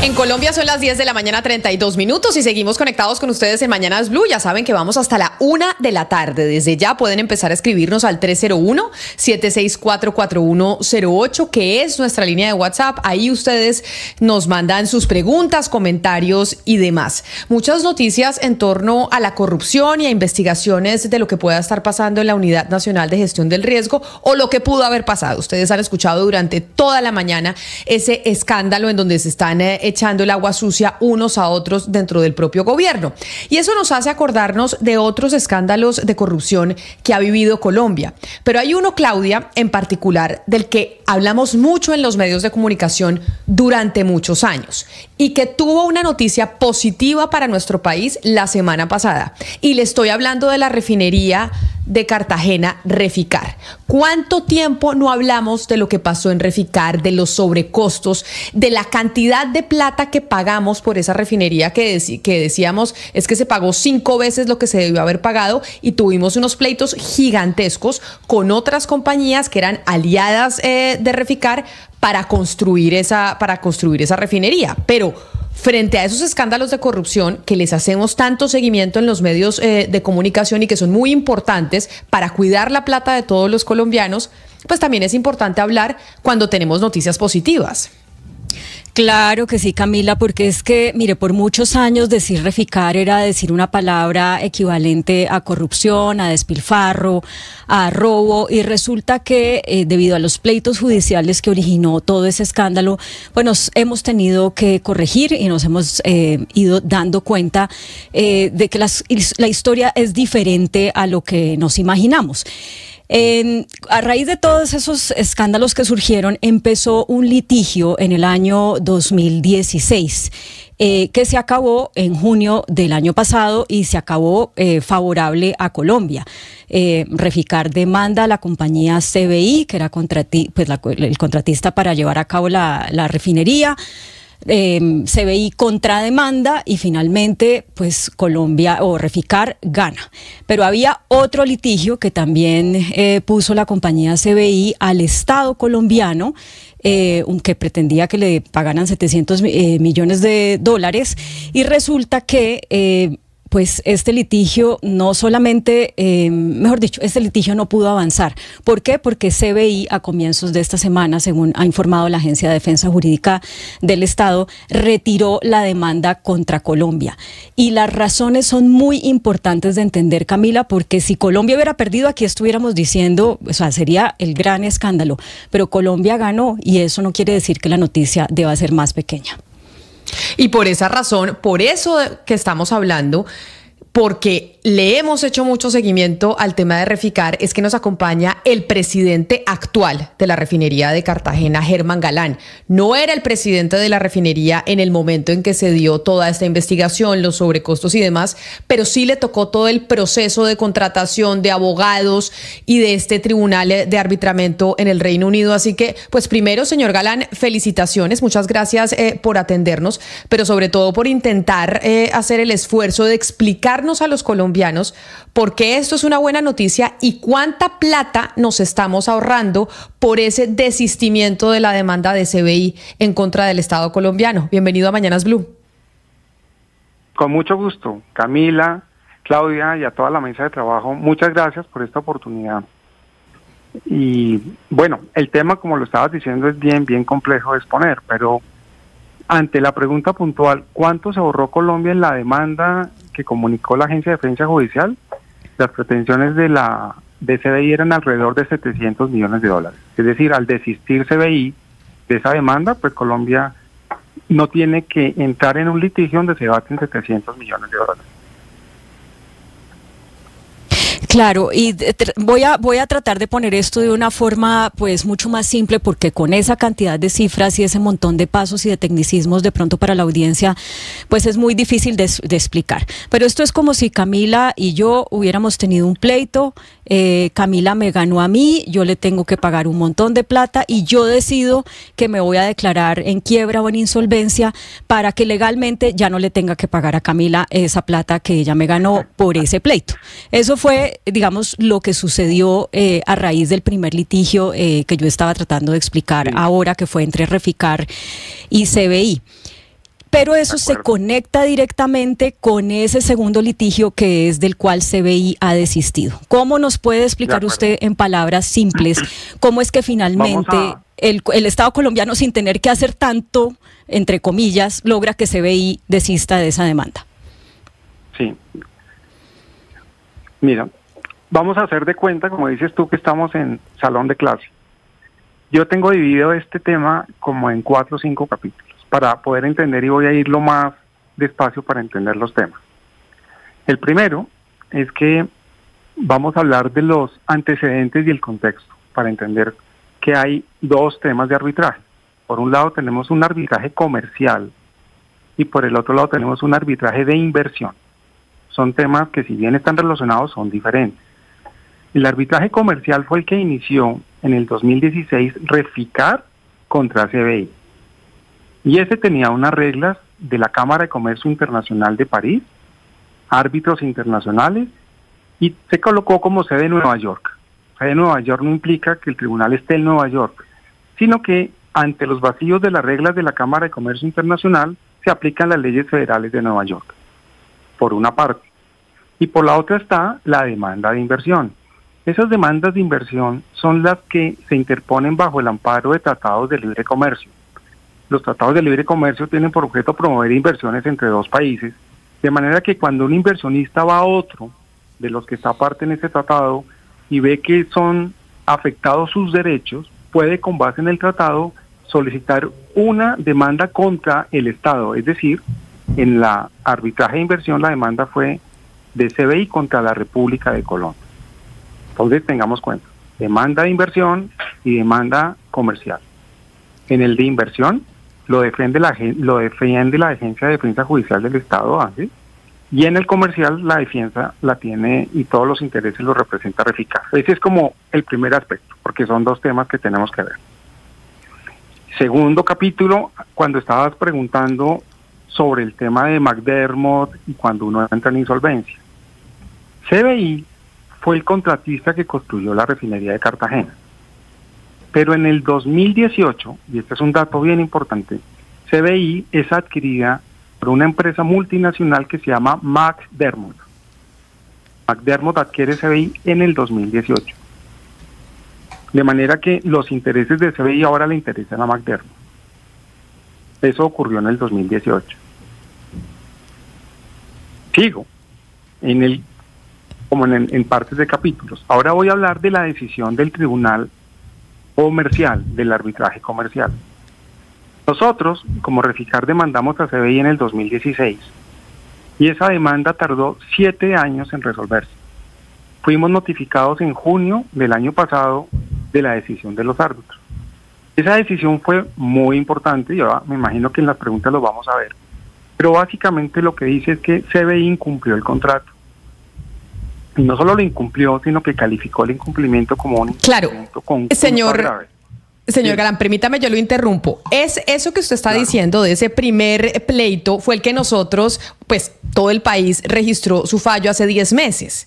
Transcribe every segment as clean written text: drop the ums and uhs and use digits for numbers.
En Colombia son las 10 de la mañana, 32 minutos, y seguimos conectados con ustedes en Mañanas Blue. Ya saben que vamos hasta la 1 de la tarde. Desde ya pueden empezar a escribirnos al 301-764-4108, que es nuestra línea de WhatsApp. Ahí ustedes nos mandan sus preguntas, comentarios y demás. Muchas noticias en torno a la corrupción y a investigaciones de lo que pueda estar pasando en la Unidad Nacional de Gestión del Riesgo o lo que pudo haber pasado. Ustedes han escuchado durante toda la mañana ese escándalo en donde se están echando el agua sucia unos a otros dentro del propio gobierno. Y eso nos hace acordarnos de otros escándalos de corrupción que ha vivido Colombia. Pero hay uno, Claudia, en particular, del que hablamos mucho en los medios de comunicación durante muchos años y que tuvo una noticia positiva para nuestro país la semana pasada. Y le estoy hablando de la refinería de Cartagena, Reficar. ¿Cuánto tiempo no hablamos de lo que pasó en Reficar, de los sobrecostos, de la cantidad de plata que pagamos por esa refinería que decíamos es que se pagó 5 veces lo que se debió haber pagado, y tuvimos unos pleitos gigantescos con otras compañías que eran aliadas de Reficar para construir esa refinería? Pero frente a esos escándalos de corrupción que les hacemos tanto seguimiento en los medios de comunicación y que son muy importantes para cuidar la plata de todos los colombianos, pues también es importante hablar cuando tenemos noticias positivas. Claro que sí, Camila, porque es que, mire, por muchos años decir Reficar era decir una palabra equivalente a corrupción, a despilfarro, a robo, y resulta que debido a los pleitos judiciales que originó todo ese escándalo, pues nos hemos tenido que corregir y nos hemos ido dando cuenta de que la historia es diferente a lo que nos imaginamos. A raíz de todos esos escándalos que surgieron, empezó un litigio en el año 2016 que se acabó en junio del año pasado y se acabó favorable a Colombia. Reficar demanda a la compañía CBI, que era el contratista para llevar a cabo la refinería. CBI contrademanda y finalmente pues Colombia o Reficar gana. Pero había otro litigio que también puso la compañía CBI al Estado colombiano, que pretendía que le pagaran 700 millones de dólares, y resulta que pues este litigio no solamente, mejor dicho, este litigio no pudo avanzar. ¿Por qué? Porque CBI a comienzos de esta semana, según ha informado la Agencia de Defensa Jurídica del Estado, retiró la demanda contra Colombia. Y las razones son muy importantes de entender, Camila, porque si Colombia hubiera perdido, aquí estuviéramos diciendo, o sea, sería el gran escándalo. Pero Colombia ganó y eso no quiere decir que la noticia deba ser más pequeña. Y por esa razón, por eso que estamos hablando, porque le hemos hecho mucho seguimiento al tema de Reficar, es que nos acompaña el presidente actual de la refinería de Cartagena, Germán Galán. No era el presidente de la refinería en el momento en que se dio toda esta investigación, los sobrecostos y demás, pero sí le tocó todo el proceso de contratación de abogados y de este tribunal de arbitramiento en el Reino Unido. Así que, pues primero, señor Galán, felicitaciones, muchas gracias por atendernos, pero sobre todo por intentar hacer el esfuerzo de explicar a los colombianos por qué esto es una buena noticia y cuánta plata nos estamos ahorrando por ese desistimiento de la demanda de CBI en contra del Estado colombiano. Bienvenido a Mañanas Blue. Con mucho gusto, Camila, Claudia y a toda la mesa de trabajo, muchas gracias por esta oportunidad. Y bueno, el tema, como lo estabas diciendo, es bien complejo de exponer, pero ante la pregunta puntual, ¿cuánto se ahorró Colombia en la demanda que comunicó la Agencia de Defensa Judicial? Las pretensiones de CBI eran alrededor de 700 millones de dólares. Es decir, al desistir CBI de esa demanda, pues Colombia no tiene que entrar en un litigio donde se debaten 700 millones de dólares. Claro, y voy a tratar de poner esto de una forma pues mucho más simple, porque con esa cantidad de cifras y ese montón de pasos y de tecnicismos de pronto para la audiencia pues es muy difícil de explicar. Pero esto es como si Camila y yo hubiéramos tenido un pleito, Camila me ganó a mí, yo le tengo que pagar un montón de plata y yo decido que me voy a declarar en quiebra o en insolvencia para que legalmente ya no le tenga que pagar a Camila esa plata que ella me ganó por ese pleito. Eso fue, digamos, lo que sucedió a raíz del primer litigio que yo estaba tratando de explicar ahora, que fue entre Reficar y CBI. pero eso se conecta directamente con ese segundo litigio que es del cual CBI ha desistido. ¿Cómo nos puede explicar usted en palabras simples cómo es que finalmente el Estado colombiano, sin tener que hacer tanto, entre comillas, logra que CBI desista de esa demanda? Sí. Mira, vamos a hacer de cuenta, como dices tú, que estamos en salón de clase. Yo tengo dividido este tema como en 4 o 5 capítulos para poder entender, y voy a irlo más despacio para entender los temas. El primero es que vamos a hablar de los antecedentes y el contexto para entender que hay 2 temas de arbitraje. Por un lado tenemos un arbitraje comercial y por el otro lado tenemos un arbitraje de inversión. Son temas que, si bien están relacionados, son diferentes. El arbitraje comercial fue el que inició en el 2016 Reficar contra CBI. Y ese tenía unas reglas de la Cámara de Comercio Internacional de París, árbitros internacionales, y se colocó como sede en Nueva York. Sede en Nueva York no implica que el tribunal esté en Nueva York, sino que ante los vacíos de las reglas de la Cámara de Comercio Internacional se aplican las leyes federales de Nueva York, por una parte. Y por la otra está la demanda de inversión. Esas demandas de inversión son las que se interponen bajo el amparo de tratados de libre comercio. Los tratados de libre comercio tienen por objeto promover inversiones entre 2 países, de manera que cuando un inversionista va a otro de los que está parte en ese tratado y ve que son afectados sus derechos, puede, con base en el tratado, solicitar una demanda contra el Estado. Es decir, en la arbitraje de inversión la demanda fue de CBI contra la República de Colombia. Entonces tengamos cuenta, demanda de inversión y demanda comercial. En el de inversión lo defiende la Agencia de Defensa Judicial del Estado, ANDE, y en el comercial la defensa la tiene y todos los intereses los representa Reficar. Ese es como el primer aspecto, porque son 2 temas que tenemos que ver. Segundo capítulo, cuando estabas preguntando sobre el tema de McDermott y cuando uno entra en insolvencia. CBI fue el contratista que construyó la refinería de Cartagena. Pero en el 2018, y este es un dato bien importante, CBI es adquirida por una empresa multinacional que se llama McDermott. McDermott adquiere CBI en el 2018. De manera que los intereses de CBI ahora le interesan a McDermott. Eso ocurrió en el 2018. Sigo en partes de capítulos. Ahora voy a hablar de la decisión del Tribunal Comercial, del arbitraje comercial. Nosotros, como Reficar, demandamos a CBI en el 2016 y esa demanda tardó 7 años en resolverse. Fuimos notificados en junio del año pasado de la decisión de los árbitros. Esa decisión fue muy importante, yo me imagino que en las preguntas lo vamos a ver, pero básicamente lo que dice es que CBI incumplió el contrato. Y no solo lo incumplió, sino que calificó el incumplimiento como un incumplimiento con grave. Señor Galán, permítame, yo lo interrumpo. Es eso que usted está diciendo de ese primer pleito fue el que nosotros, pues todo el país registró su fallo hace 10 meses.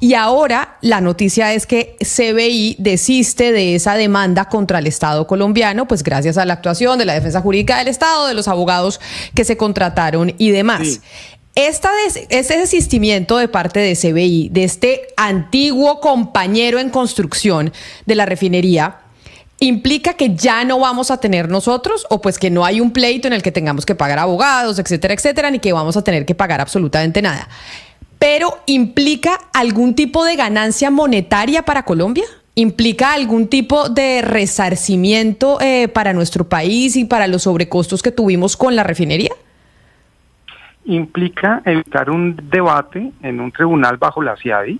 Y ahora la noticia es que CBI desiste de esa demanda contra el Estado colombiano, pues gracias a la actuación de la Defensa Jurídica del Estado, de los abogados que se contrataron y demás. Sí. Este desistimiento de parte de CBI, de este antiguo compañero en construcción de la refinería, ¿implica que ya no vamos a tener nosotros, o pues que no hay un pleito en el que tengamos que pagar abogados, etcétera, etcétera, ni que vamos a tener que pagar absolutamente nada? ¿Pero implica algún tipo de ganancia monetaria para Colombia? ¿Implica algún tipo de resarcimiento para nuestro país y para los sobrecostos que tuvimos con la refinería? Implica evitar un debate en un tribunal bajo la CIADI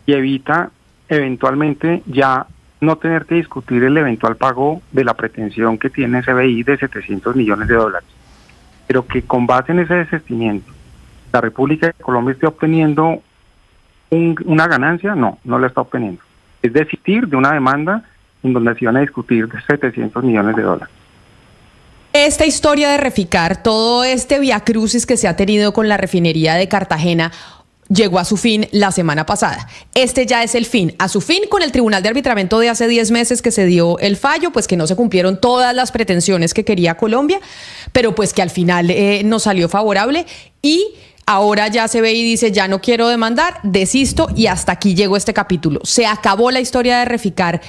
y evita eventualmente ya no tener que discutir el eventual pago de la pretensión que tiene CBI de $700 millones. Pero que con base en ese desistimiento la República de Colombia esté obteniendo una ganancia, no la está obteniendo. Es desistir de una demanda en donde se iban a discutir de $700 millones. Esta historia de Reficar, todo este viacrucis que se ha tenido con la refinería de Cartagena, llegó a su fin la semana pasada. Este ya es el fin. A su fin con el Tribunal de Arbitramiento de hace 10 meses que se dio el fallo, pues que no se cumplieron todas las pretensiones que quería Colombia, pero pues que al final nos salió favorable y ahora ya CBI dice, ya no quiero demandar, desisto y hasta aquí llegó este capítulo. Se acabó la historia de Reficar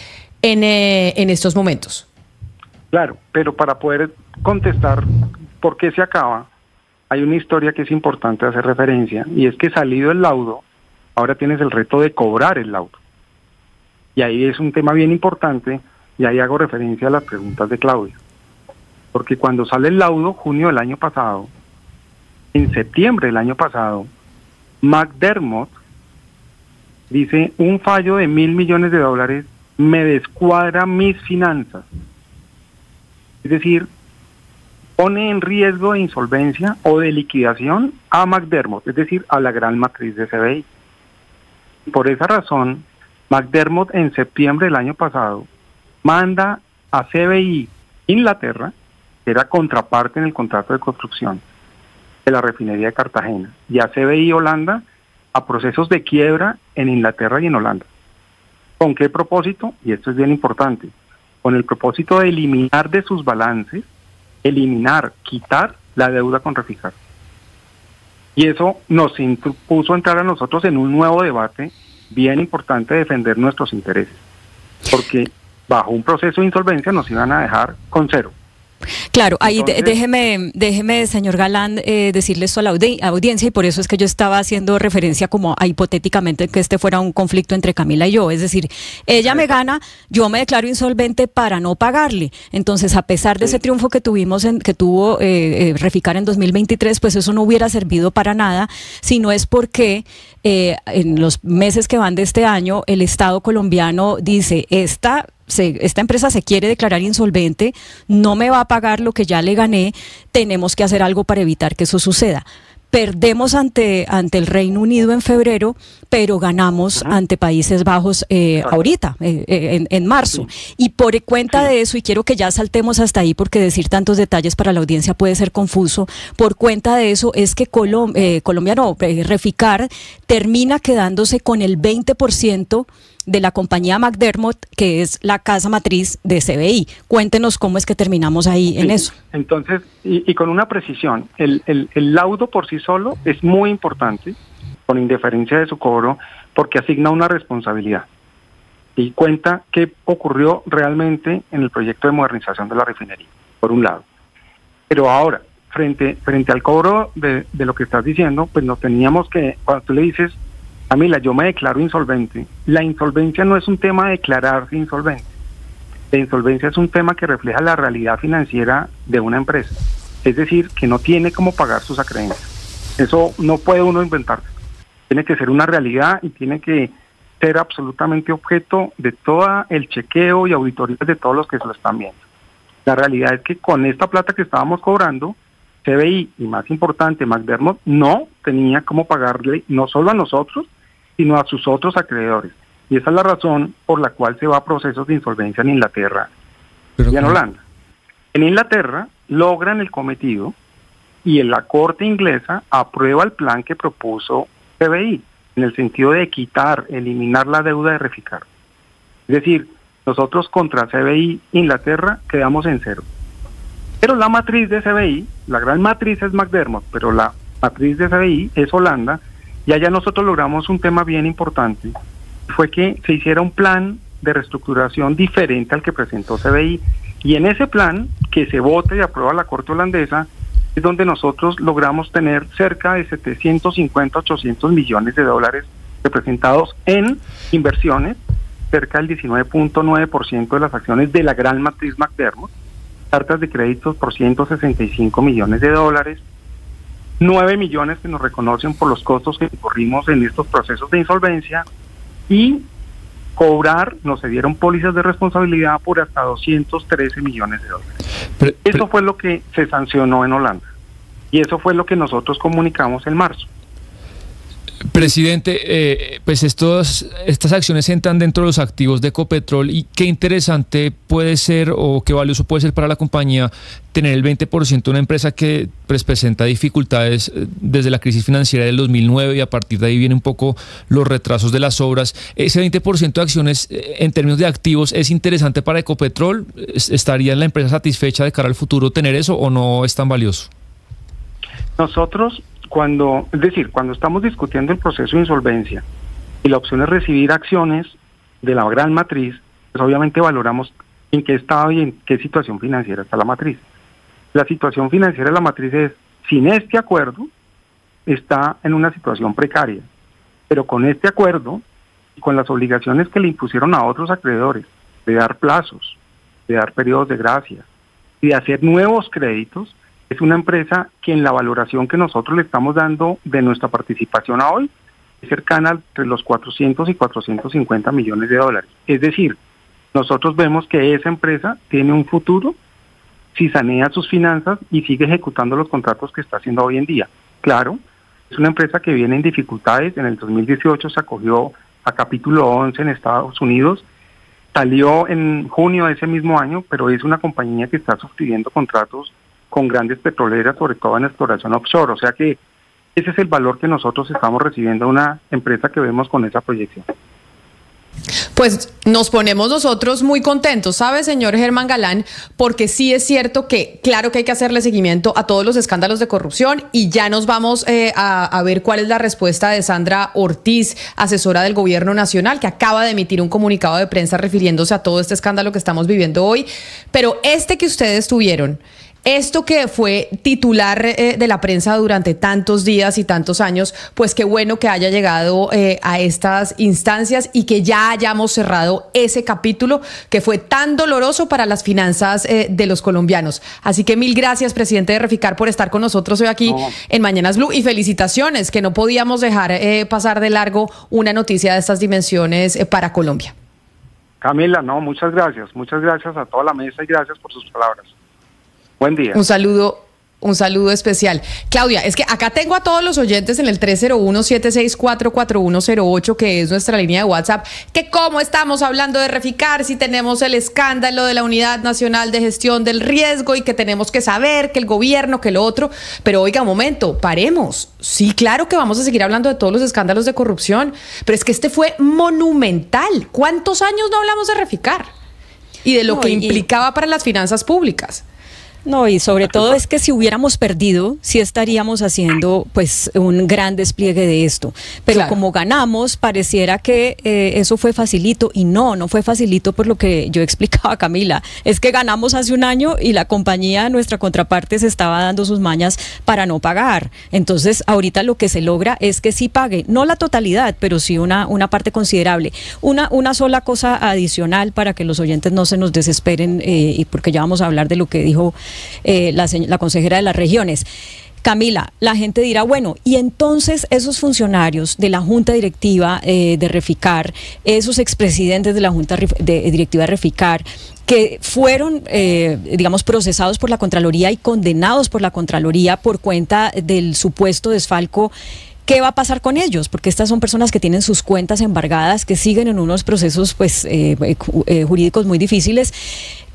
en estos momentos. Claro, pero para poder contestar por qué se acaba, hay una historia que es importante hacer referencia, y es que salido el laudo, ahora tienes el reto de cobrar el laudo. Y ahí es un tema bien importante, y ahí hago referencia a las preguntas de Claudia. Porque cuando sale el laudo, junio del año pasado, en septiembre del año pasado, McDermott dice, un fallo de $1.000 millones me descuadra mis finanzas. Es decir, pone en riesgo de insolvencia o de liquidación a McDermott, es decir, a la gran matriz de CBI. Por esa razón, McDermott en septiembre del año pasado manda a CBI Inglaterra, que era contraparte en el contrato de construcción de la refinería de Cartagena, y a CBI Holanda a procesos de quiebra en Inglaterra y en Holanda. ¿Con qué propósito? Y esto es bien importante. Con el propósito de eliminar de sus balances, quitar la deuda con Reficar. Y eso nos impuso entrar a nosotros en un nuevo debate bien importante de defender nuestros intereses. Porque bajo un proceso de insolvencia nos iban a dejar con cero. Claro, ahí déjeme, señor Galán, decirle esto a la audiencia, y por eso es que yo estaba haciendo referencia como a hipotéticamente que este fuera un conflicto entre Camila y yo, es decir, ella me gana, yo me declaro insolvente para no pagarle. Entonces, a pesar de ese triunfo que tuvo Reficar en 2023, pues eso no hubiera servido para nada, si no es porque en los meses que van de este año, el Estado colombiano dice, esta empresa se quiere declarar insolvente, no me va a pagar lo que ya le gané, tenemos que hacer algo para evitar que eso suceda. Perdemos ante el Reino Unido en febrero, pero ganamos ante Países Bajos ahorita, en marzo. Y por cuenta de eso, y quiero que ya saltemos hasta ahí porque decir tantos detalles para la audiencia puede ser confuso, por cuenta de eso es que Reficar termina quedándose con el 20% de la compañía McDermott, que es la casa matriz de CBI. Cuéntenos cómo es que terminamos ahí en eso. Entonces, y con una precisión, el laudo por sí solo es muy importante, con indeferencia de su cobro, porque asigna una responsabilidad y cuenta qué ocurrió realmente en el proyecto de modernización de la refinería, por un lado. Pero ahora, frente al cobro de lo que estás diciendo, pues nos teníamos que, cuando tú le dices, Camila, yo me declaro insolvente. La insolvencia no es un tema de declararse insolvente. La insolvencia es un tema que refleja la realidad financiera de una empresa. Es decir, que no tiene cómo pagar sus acreencias. Eso no puede uno inventarse. Tiene que ser una realidad y tiene que ser absolutamente objeto de todo el chequeo y auditorías de todos los que se lo están viendo. La realidad es que con esta plata que estábamos cobrando, CBI y más importante, McDermott, no tenía cómo pagarle no solo a nosotros, sino a sus otros acreedores. Y esa es la razón por la cual se va a procesos de insolvencia en Inglaterra y en Holanda. En Inglaterra logran el cometido y en la Corte inglesa aprueba el plan que propuso CBI, en el sentido de eliminar la deuda de Reficar. Es decir, nosotros contra CBI Inglaterra quedamos en cero. Pero la matriz de CBI, la gran matriz es McDermott, pero la matriz de CBI es Holanda, y allá nosotros logramos un tema bien importante, fue que se hiciera un plan de reestructuración diferente al que presentó CBI, y en ese plan, que se vota y aprueba la Corte holandesa, es donde nosotros logramos tener cerca de 750, 800 millones de dólares representados en inversiones, cerca del 19.9% de las acciones de la gran matriz McDermott, cartas de créditos por 165 millones de dólares, 9 millones que nos reconocen por los costos que incurrimos en estos procesos de insolvencia, y nos se dieron pólizas de responsabilidad por hasta 213 millones de dólares. Eso fue lo que se sancionó en Holanda, y eso fue lo que nosotros comunicamos en marzo. Presidente, pues estas acciones entran dentro de los activos de Ecopetrol, y qué interesante puede ser o qué valioso puede ser para la compañía tener el 20% de una empresa que pues presenta dificultades desde la crisis financiera del 2009, y a partir de ahí vienen un poco los retrasos de las obras. Ese 20% de acciones en términos de activos es interesante para Ecopetrol. ¿Estaría la empresa satisfecha de cara al futuro tener eso, o no es tan valioso? Nosotros, cuando estamos discutiendo el proceso de insolvencia y la opción es recibir acciones de la gran matriz, pues obviamente valoramos en qué estado y en qué situación financiera está la matriz. La situación financiera de la matriz es, sin este acuerdo, está en una situación precaria, pero con este acuerdo y con las obligaciones que le impusieron a otros acreedores de dar plazos, de dar periodos de gracia y de hacer nuevos créditos, es una empresa que en la valoración que nosotros le estamos dando de nuestra participación a hoy es cercana entre los 400 y 450 millones de dólares. Es decir, nosotros vemos que esa empresa tiene un futuro si sanea sus finanzas y sigue ejecutando los contratos que está haciendo hoy en día. Claro, es una empresa que viene en dificultades. En el 2018 se acogió a capítulo 11 en Estados Unidos, salió en junio de ese mismo año, pero es una compañía que está suscribiendo contratos con grandes petroleras, sobre todo en exploración offshore. O sea que ese es el valor que nosotros estamos recibiendo de una empresa que vemos con esa proyección. Pues nos ponemos nosotros muy contentos, ¿sabe, señor Germán Galán? Porque sí es cierto que, claro que hay que hacerle seguimiento a todos los escándalos de corrupción, y ya nos vamos a ver cuál es la respuesta de Sandra Ortiz, asesora del Gobierno Nacional, que acaba de emitir un comunicado de prensa refiriéndose a todo este escándalo que estamos viviendo hoy. Pero que ustedes tuvieron, esto que fue titular de la prensa durante tantos días y tantos años, pues qué bueno que haya llegado a estas instancias y que ya hayamos cerrado ese capítulo que fue tan doloroso para las finanzas de los colombianos. Así que mil gracias, presidente de Reficar, por estar con nosotros hoy aquí en Mañanas Blue, y felicitaciones, que no podíamos dejar pasar de largo una noticia de estas dimensiones para Colombia. Camila, muchas gracias a toda la mesa y gracias por sus palabras. Buen día. Un saludo especial. Claudia, es que acá tengo a todos los oyentes en el 301-764-4108, que es nuestra línea de WhatsApp, que cómo estamos hablando de Reficar, si tenemos el escándalo de la Unidad Nacional de Gestión del Riesgo y que tenemos que saber que el gobierno, que lo otro. Pero oiga, un momento, paremos. Sí, claro que vamos a seguir hablando de todos los escándalos de corrupción, pero es que este fue monumental. ¿Cuántos años no hablamos de Reficar? Y de lo que implicaba para las finanzas públicas. No, y sobre todo es que si hubiéramos perdido, sí estaríamos haciendo pues un gran despliegue de esto. Pero claro, como ganamos, pareciera que eso fue facilito, y no fue facilito por lo que yo explicaba, Camila. Es que ganamos hace un año y la compañía, nuestra contraparte, se estaba dando sus mañas para no pagar. Entonces, ahorita lo que se logra es que sí pague, no la totalidad, pero sí una parte considerable. Una sola cosa adicional para que los oyentes no se nos desesperen, y porque ya vamos a hablar de lo que dijo la consejera de las regiones. Camila, la gente dirá, bueno, y entonces esos funcionarios de la Junta Directiva de Reficar, esos expresidentes de la Junta Directiva de Reficar, que fueron, digamos, procesados por la Contraloría y condenados por la Contraloría por cuenta del supuesto desfalco, ¿qué va a pasar con ellos? Porque estas son personas que tienen sus cuentas embargadas, que siguen en unos procesos pues jurídicos muy difíciles,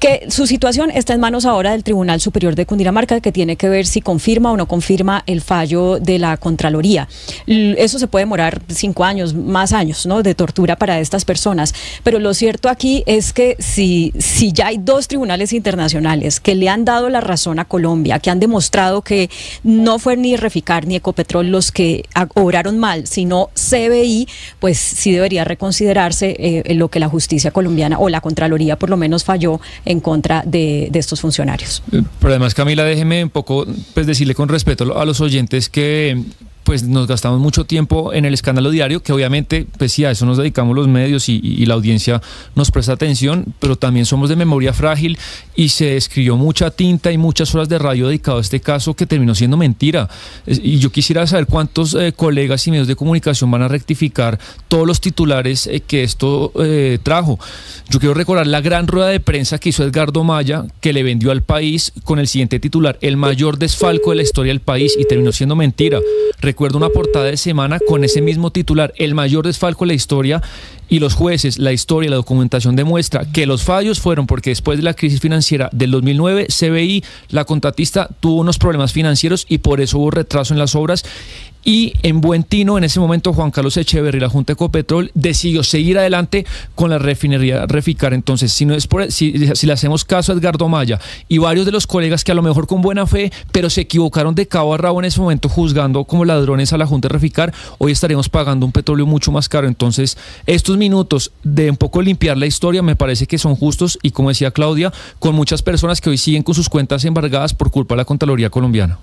que su situación está en manos ahora del Tribunal Superior de Cundinamarca, que tiene que ver si confirma o no confirma el fallo de la Contraloría. Eso se puede demorar 5 años, más años, ¿no?, de tortura para estas personas. Pero lo cierto aquí es que si ya hay 2 tribunales internacionales que le han dado la razón a Colombia, que han demostrado que no fue ni Reficar ni Ecopetrol los que obraron mal, sino CBI, pues sí debería reconsiderarse lo que la justicia colombiana, o la Contraloría por lo menos, falló en contra de estos funcionarios. Pero además, Camila, déjeme un poco pues decirle con respeto a los oyentes que pues nos gastamos mucho tiempo en el escándalo diario, que obviamente pues sí, a eso nos dedicamos los medios y la audiencia nos presta atención, pero también somos de memoria frágil y se escribió mucha tinta y muchas horas de radio dedicado a este caso que terminó siendo mentira. Y yo quisiera saber cuántos colegas y medios de comunicación van a rectificar todos los titulares que esto trajo. Yo quiero recordar la gran rueda de prensa que hizo Edgardo Maya, que le vendió al país con el siguiente titular: el mayor desfalco de la historia del país, y terminó siendo mentira. Recuerdo una portada de Semana con ese mismo titular, el mayor desfalco de la historia, y los jueces, la historia, la documentación demuestra que los fallos fueron porque después de la crisis financiera del 2009, CBI, la contratista, tuvo unos problemas financieros y por eso hubo retraso en las obras. Y en buen tino, en ese momento, Juan Carlos Echeverry, la Junta de Ecopetrol, decidió seguir adelante con la refinería Reficar. Entonces, si le hacemos caso a Edgardo Maya y varios de los colegas que a lo mejor con buena fe, pero se equivocaron de cabo a rabo en ese momento juzgando como ladrones a la Junta de Reficar, hoy estaremos pagando un petróleo mucho más caro. Entonces, estos minutos de un poco limpiar la historia me parece que son justos y, como decía Claudia, con muchas personas que hoy siguen con sus cuentas embargadas por culpa de la Contraloría colombiana.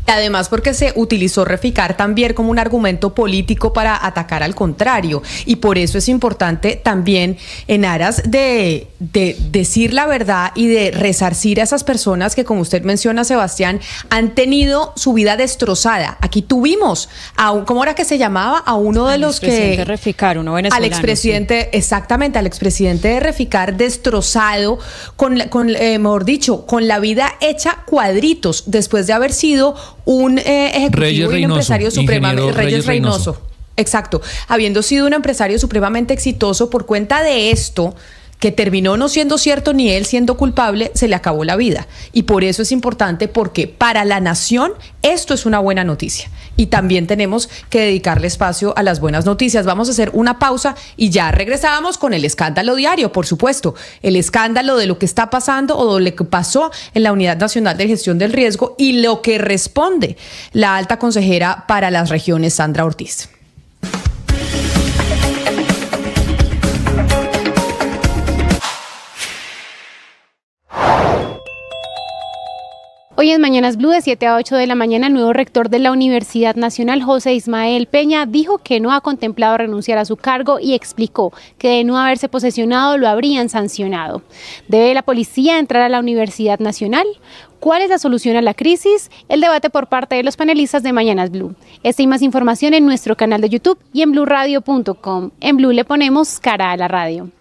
Además, porque se utilizó Reficar también como un argumento político para atacar al contrario. Y por eso es importante también, en aras de decir la verdad y de resarcir a esas personas que, como usted menciona, Sebastián, han tenido su vida destrozada. Aquí tuvimos ¿cómo era que se llamaba? A uno de los que... Reficar, uno venezolano. Al expresidente, sí. Exactamente, al expresidente de Reficar destrozado, mejor dicho, con la vida hecha cuadritos, después de haber sido un ejecutivo y un empresario supremamente... Reyes Reynoso. Exacto. Habiendo sido un empresario supremamente exitoso, por cuenta de esto, que terminó no siendo cierto ni él siendo culpable, se le acabó la vida. Y por eso es importante, porque para la nación esto es una buena noticia. Y también tenemos que dedicarle espacio a las buenas noticias. Vamos a hacer una pausa y ya regresábamos con el escándalo diario, por supuesto. El escándalo de lo que está pasando o de lo que pasó en la Unidad Nacional de Gestión del Riesgo y lo que responde la alta consejera para las regiones, Sandra Ortiz. Hoy en Mañanas Blue, de 7 a 8 de la mañana, el nuevo rector de la Universidad Nacional, José Ismael Peña, dijo que no ha contemplado renunciar a su cargo y explicó que de no haberse posesionado lo habrían sancionado. ¿Debe la policía entrar a la Universidad Nacional? ¿Cuál es la solución a la crisis? El debate por parte de los panelistas de Mañanas Blue. Esta y más información en nuestro canal de YouTube y en bluradio.com. En Blue le ponemos cara a la radio.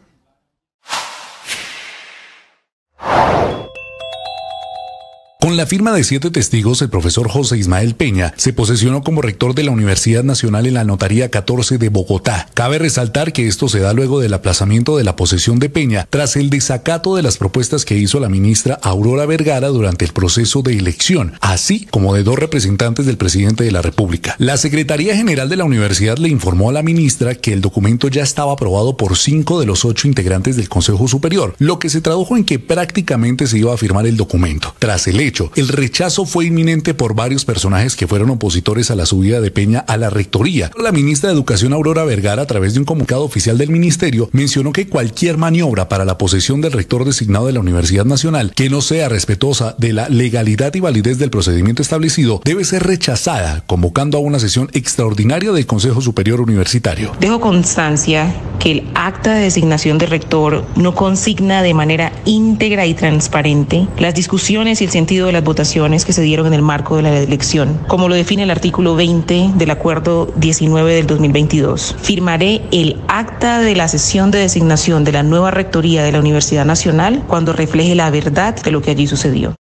Con la firma de 7 testigos, el profesor José Ismael Peña se posesionó como rector de la Universidad Nacional en la Notaría 14 de Bogotá. Cabe resaltar que esto se da luego del aplazamiento de la posesión de Peña tras el desacato de las propuestas que hizo la ministra Aurora Vergara durante el proceso de elección, así como de 2 representantes del presidente de la República. La Secretaría General de la Universidad le informó a la ministra que el documento ya estaba aprobado por 5 de los 8 integrantes del Consejo Superior, lo que se tradujo en que prácticamente se iba a firmar el documento. Tras el hecho, el rechazo fue inminente por varios personajes que fueron opositores a la subida de Peña a la rectoría. La ministra de Educación, Aurora Vergara, a través de un comunicado oficial del ministerio, mencionó que cualquier maniobra para la posesión del rector designado de la Universidad Nacional que no sea respetuosa de la legalidad y validez del procedimiento establecido debe ser rechazada, convocando a una sesión extraordinaria del Consejo Superior Universitario. Dejo constancia que el acta de designación de rector no consigna de manera íntegra y transparente las discusiones y el sentido de las votaciones que se dieron en el marco de la elección, como lo define el artículo 20 del Acuerdo 19 del 2022. Firmaré el acta de la sesión de designación de la nueva rectoría de la Universidad Nacional cuando refleje la verdad de lo que allí sucedió.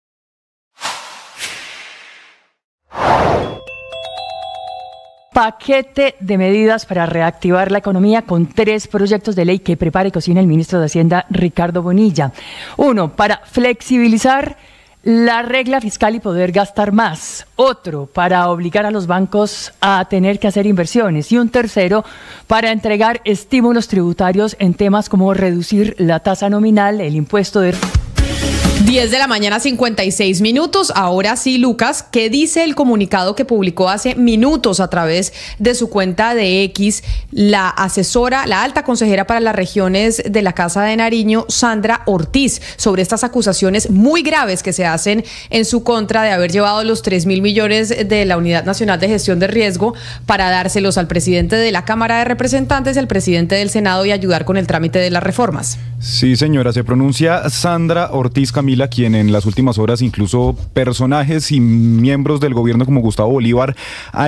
Paquete de medidas para reactivar la economía con 3 proyectos de ley que prepara y cocina el ministro de Hacienda, Ricardo Bonilla. 1, para flexibilizar la regla fiscal y poder gastar más. Otro, para obligar a los bancos a tener que hacer inversiones. Y un tercero, para entregar estímulos tributarios en temas como reducir la tasa nominal, el impuesto de... 10 de la mañana, 56 minutos. Ahora sí, Lucas, ¿qué dice el comunicado que publicó hace minutos a través de su cuenta de X la asesora, la alta consejera para las regiones de la Casa de Nariño, Sandra Ortiz, sobre estas acusaciones muy graves que se hacen en su contra de haber llevado los 3.000 millones de la Unidad Nacional de Gestión de Riesgo para dárselos al presidente de la Cámara de Representantes, al presidente del Senado y ayudar con el trámite de las reformas? Sí, señora, se pronuncia Sandra Ortiz Camila, Camila, quien en las últimas horas incluso personajes y miembros del gobierno como Gustavo Bolívar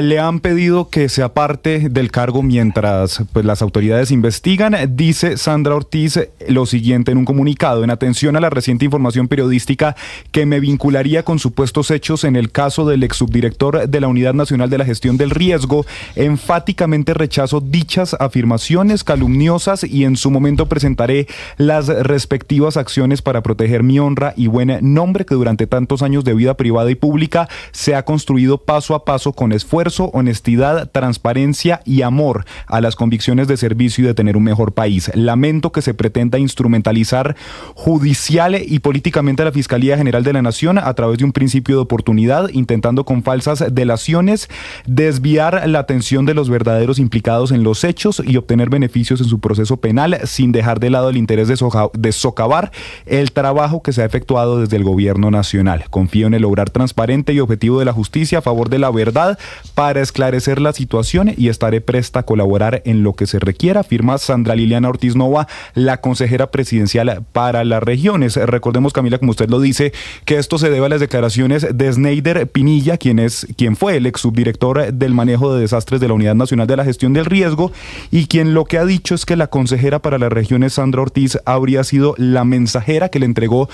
le han pedido que se aparte del cargo mientras pues, las autoridades investigan. Dice Sandra Ortiz lo siguiente en un comunicado: en atención a la reciente información periodística que me vincularía con supuestos hechos en el caso del ex subdirector de la Unidad Nacional de la Gestión del Riesgo, enfáticamente rechazo dichas afirmaciones calumniosas y en su momento presentaré las respectivas acciones para proteger mi honra y buen nombre que durante tantos años de vida privada y pública se ha construido paso a paso con esfuerzo, honestidad, transparencia y amor a las convicciones de servicio y de tener un mejor país. Lamento que se pretenda instrumentalizar judicial y políticamente a la Fiscalía General de la Nación a través de un principio de oportunidad, intentando con falsas delaciones desviar la atención de los verdaderos implicados en los hechos y obtener beneficios en su proceso penal sin dejar de lado el interés de socavar el trabajo que se ha efectuado desde el gobierno nacional. Confío en el obrar transparente y objetivo de la justicia a favor de la verdad para esclarecer la situación y estaré presta a colaborar en lo que se requiera, afirma Sandra Liliana Ortiz Nova, la consejera presidencial para las regiones. Recordemos, Camila, como usted lo dice, que esto se debe a las declaraciones de Sneider Pinilla, quien fue el ex subdirector del manejo de desastres de la Unidad Nacional de la Gestión del Riesgo y quien lo que ha dicho es que la consejera para las regiones, Sandra Ortiz, habría sido la mensajera que le entregó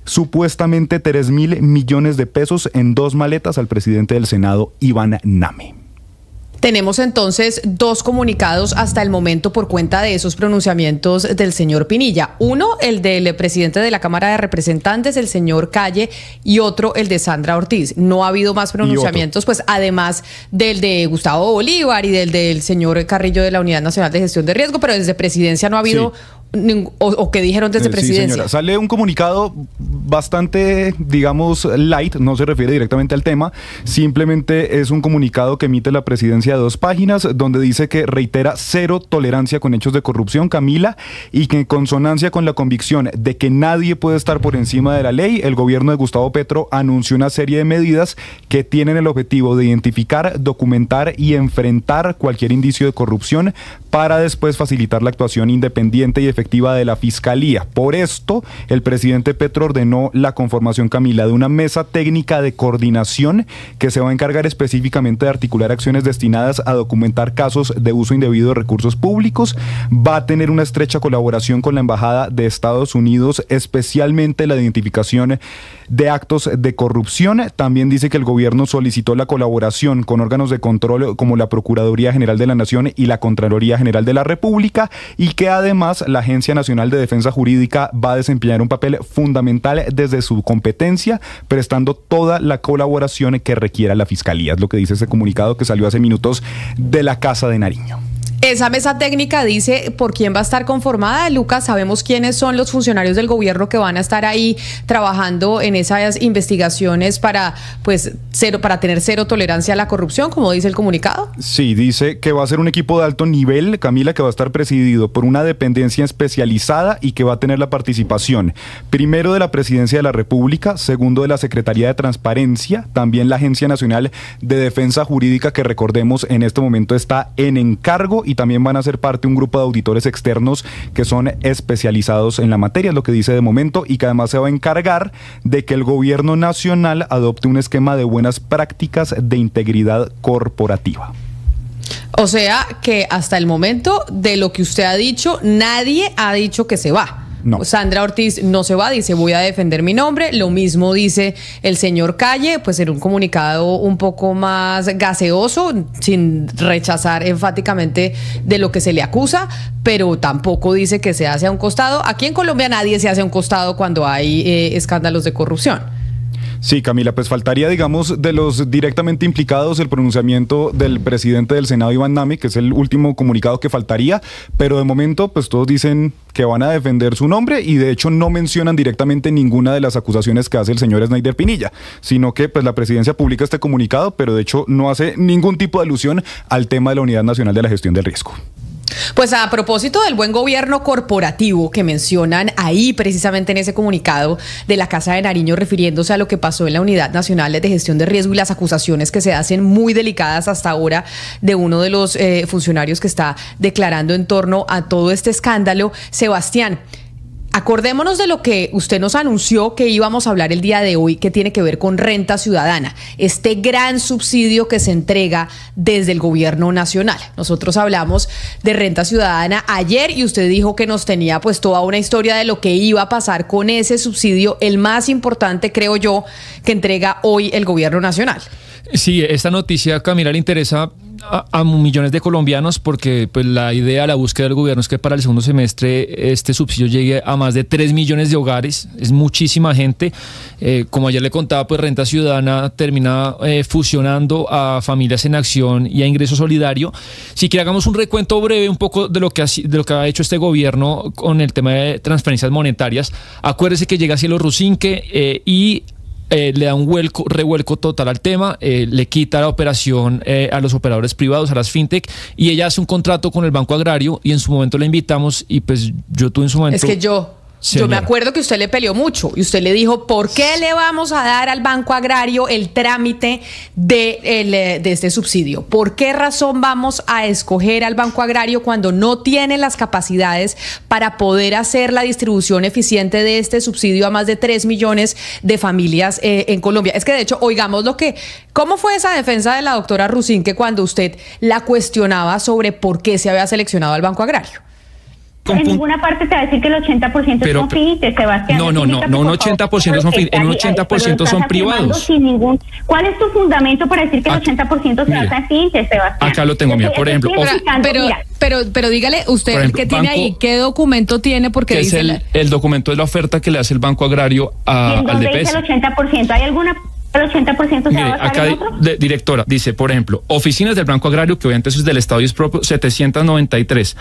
supuestamente 3.000 millones de pesos en 2 maletas al presidente del Senado, Iván Name. Tenemos entonces 2 comunicados hasta el momento por cuenta de esos pronunciamientos del señor Pinilla. Uno, el del presidente de la Cámara de Representantes, el señor Calle, y otro, el de Sandra Ortiz. No ha habido más pronunciamientos, pues además del de Gustavo Bolívar y del señor Carrillo de la Unidad Nacional de Gestión de Riesgo, pero desde presidencia no ha habido... Sí. ¿O qué dijeron desde presidencia? Sí, señora. Sale un comunicado bastante, digamos, light, no se refiere directamente al tema, simplemente es un comunicado que emite la presidencia de 2 páginas, donde dice que reitera 0 tolerancia con hechos de corrupción, Camila, y que en consonancia con la convicción de que nadie puede estar por encima de la ley, el gobierno de Gustavo Petro anunció una serie de medidas que tienen el objetivo de identificar, documentar y enfrentar cualquier indicio de corrupción para después facilitar la actuación independiente y efectiva de la Fiscalía. Por esto, el presidente Petro ordenó la conformación, Camila, de una mesa técnica de coordinación que se va a encargar específicamente de articular acciones destinadas a documentar casos de uso indebido de recursos públicos. Va a tener una estrecha colaboración con la Embajada de Estados Unidos, especialmente la identificación de actos de corrupción. También dice que el gobierno solicitó la colaboración con órganos de control como la Procuraduría General de la Nación y la Contraloría General de la República, y que además la Agencia Nacional de Defensa Jurídica va a desempeñar un papel fundamental desde su competencia, prestando toda la colaboración que requiera la Fiscalía. Es lo que dice ese comunicado que salió hace minutos de la Casa de Nariño. Esa mesa técnica dice por quién va a estar conformada. Lucas, ¿sabemos quiénes son los funcionarios del gobierno que van a estar ahí trabajando en esas investigaciones para tener 0 tolerancia a la corrupción, como dice el comunicado? Sí, dice que va a ser un equipo de alto nivel, Camila, que va a estar presidido por una dependencia especializada y que va a tener la participación primero de la Presidencia de la República, segundo de la Secretaría de Transparencia, también la Agencia Nacional de Defensa Jurídica, que recordemos en este momento está en encargo, y también van a ser parte un grupo de auditores externos que son especializados en la materia, es lo que dice de momento, y que además se va a encargar de que el gobierno nacional adopte un esquema de buenas prácticas de integridad corporativa. O sea que hasta el momento, de lo que usted ha dicho, nadie ha dicho que se va. No. Sandra Ortiz no se va, dice voy a defender mi nombre. Lo mismo dice el señor Calle, pues en un comunicado un poco más gaseoso, sin rechazar enfáticamente de lo que se le acusa, pero tampoco dice que se hace a un costado. Aquí en Colombia nadie se hace a un costado cuando hay escándalos de corrupción. Sí, Camila, pues faltaría, digamos, de los directamente implicados el pronunciamiento del presidente del Senado, Iván Name, que es el último comunicado que faltaría, pero de momento pues todos dicen que van a defender su nombre y de hecho no mencionan directamente ninguna de las acusaciones que hace el señor Sneider Pinilla, sino que pues la presidencia publica este comunicado, pero de hecho no hace ningún tipo de alusión al tema de la Unidad Nacional de la Gestión del Riesgo. Pues a propósito del buen gobierno corporativo que mencionan ahí precisamente en ese comunicado de la Casa de Nariño, refiriéndose a lo que pasó en la Unidad Nacional de Gestión de Riesgo y las acusaciones que se hacen muy delicadas hasta ahora de uno de los funcionarios que está declarando en torno a todo este escándalo, Sebastián, Acordémonos de lo que usted nos anunció que íbamos a hablar el día de hoy, que tiene que ver con Renta Ciudadana, este gran subsidio que se entrega desde el gobierno nacional. Nosotros hablamos de Renta Ciudadana ayer y usted dijo que nos tenía pues toda una historia de lo que iba a pasar con ese subsidio, el más importante, creo yo, que entrega hoy el gobierno nacional. Sí, esta noticia, Camila, le interesa a millones de colombianos porque pues la idea, la búsqueda del gobierno es que para el segundo semestre este subsidio llegue a más de 3 millones de hogares. Es muchísima gente. Como ayer le contaba, pues Renta Ciudadana termina fusionando a Familias en Acción y a Ingreso Solidario. Si quiere, hagamos un recuento breve un poco de lo que ha hecho este gobierno con el tema de transferencias monetarias. Acuérdese que llega Cielo Rusinque y le da un revuelco total al tema, le quita la operación a los operadores privados, a las fintech, y ella hace un contrato con el Banco Agrario y en su momento la invitamos y pues yo tuve en su momento... Es que yo me acuerdo que usted le peleó mucho y usted le dijo, ¿por qué le vamos a dar al Banco Agrario el trámite de este subsidio? ¿Por qué razón vamos a escoger al Banco Agrario cuando no tiene las capacidades para poder hacer la distribución eficiente de este subsidio a más de 3 millones de familias en Colombia? Es que de hecho, oigamos ¿cómo fue esa defensa de la doctora Rusinque cuando usted la cuestionaba sobre por qué se había seleccionado al Banco Agrario? En ninguna parte te va a decir que el 80% son fintech, Sebastián. No, un 80% son fintech, en un 80% son privados. ¿Cuál es tu fundamento para decir que el 80% se basa en fintech, Sebastián? Acá lo tengo, mira, por ejemplo. Pero dígale usted, ejemplo, ¿qué tiene ahí? ¿Qué documento tiene? Porque dice el documento de la oferta que le hace el Banco Agrario al DPS. ¿Dónde dice el 80%? ¿Hay alguna... ¿El 80% se va a basar en otro? Directora, dice, por ejemplo, oficinas del Banco Agrario, que obviamente eso es del Estado y es propio, 793.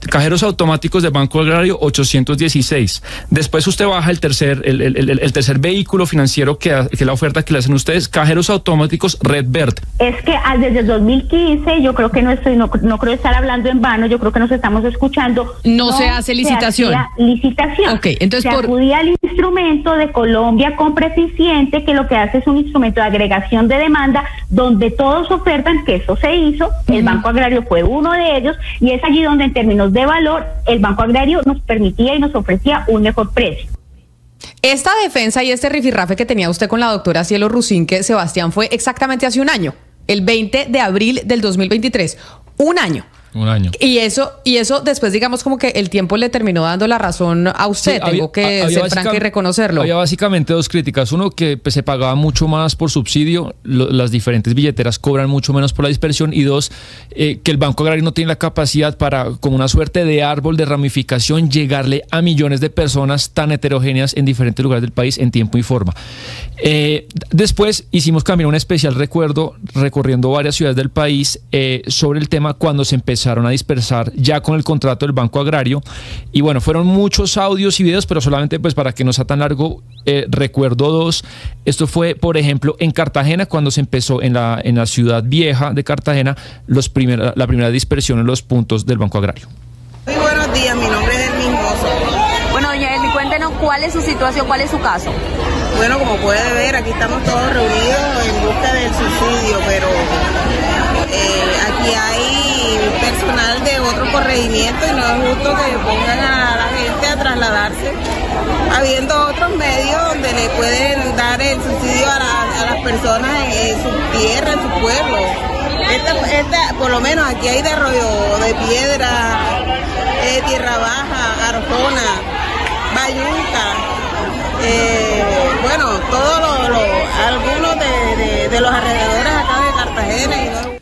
Cajeros automáticos del Banco Agrario, 816. Después usted baja el tercer vehículo financiero que es la oferta que le hacen ustedes, cajeros automáticos Red Verde. Es que desde el 2015, yo creo que no creo estar hablando en vano, yo creo que nos estamos escuchando. No se hace licitación. Ok, entonces se acudía al instrumento de Colombia Compra Eficiente, que lo que hace es un instrumento de agregación de demanda donde todos ofertan, que eso se hizo, el Banco Agrario fue uno de ellos, y es allí donde en términos de valor el Banco Agrario nos permitía y nos ofrecía un mejor precio. Esta defensa y este rifirrafe que tenía usted con la doctora Cielo Rusinque, Sebastián, fue exactamente hace un año, el 20 de abril del 2023, un año. Y eso después, digamos, como que el tiempo le terminó dando la razón a usted. Sí, tengo que ser franca y reconocerlo. Había básicamente dos críticas. Uno, que pues, se pagaba mucho más por subsidio, las diferentes billeteras cobran mucho menos por la dispersión. Y dos, que el Banco Agrario no tiene la capacidad para, como una suerte de árbol de ramificación, llegarle a millones de personas tan heterogéneas en diferentes lugares del país en tiempo y forma. Después hicimos también un especial recorriendo varias ciudades del país sobre el tema cuando se empezaron a dispersar ya con el contrato del Banco Agrario. Y bueno, fueron muchos audios y videos, pero solamente pues para que no sea tan largo, recuerdo dos. Esto fue, por ejemplo, en Cartagena, cuando se empezó en la ciudad vieja de Cartagena, la primera dispersión en los puntos del Banco Agrario. Muy buenos días, mi nombre es Elmi Mozo. Bueno, doña Elmi, cuéntenos cuál es su situación, cuál es su caso. Bueno, como puede ver, aquí estamos todos reunidos en busca del subsidio, pero aquí hay personal de otro corregimiento y no es justo que pongan a la gente a trasladarse, habiendo otros medios donde le pueden dar el subsidio a las personas en su tierra, en su pueblo. Por lo menos aquí hay de Arroyo de Piedra, Tierra Baja, Arjona, Bayunca, bueno, algunos de los alrededores acá de Cartagena y no.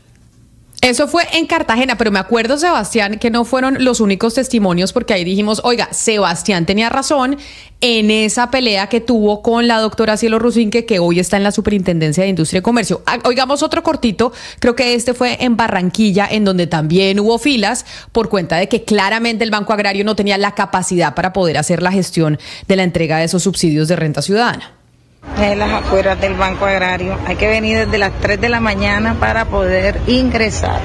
Eso fue en Cartagena, pero me acuerdo, Sebastián, que no fueron los únicos testimonios, porque ahí dijimos, oiga, Sebastián tenía razón en esa pelea que tuvo con la doctora Cielo Rusinque, que hoy está en la Superintendencia de Industria y Comercio. Oigamos otro cortito, creo que este fue en Barranquilla, en donde también hubo filas por cuenta de que claramente el Banco Agrario no tenía la capacidad para poder hacer la gestión de la entrega de esos subsidios de renta ciudadana. En las afueras del Banco Agrario. Hay que venir desde las 3 de la mañana para poder ingresar.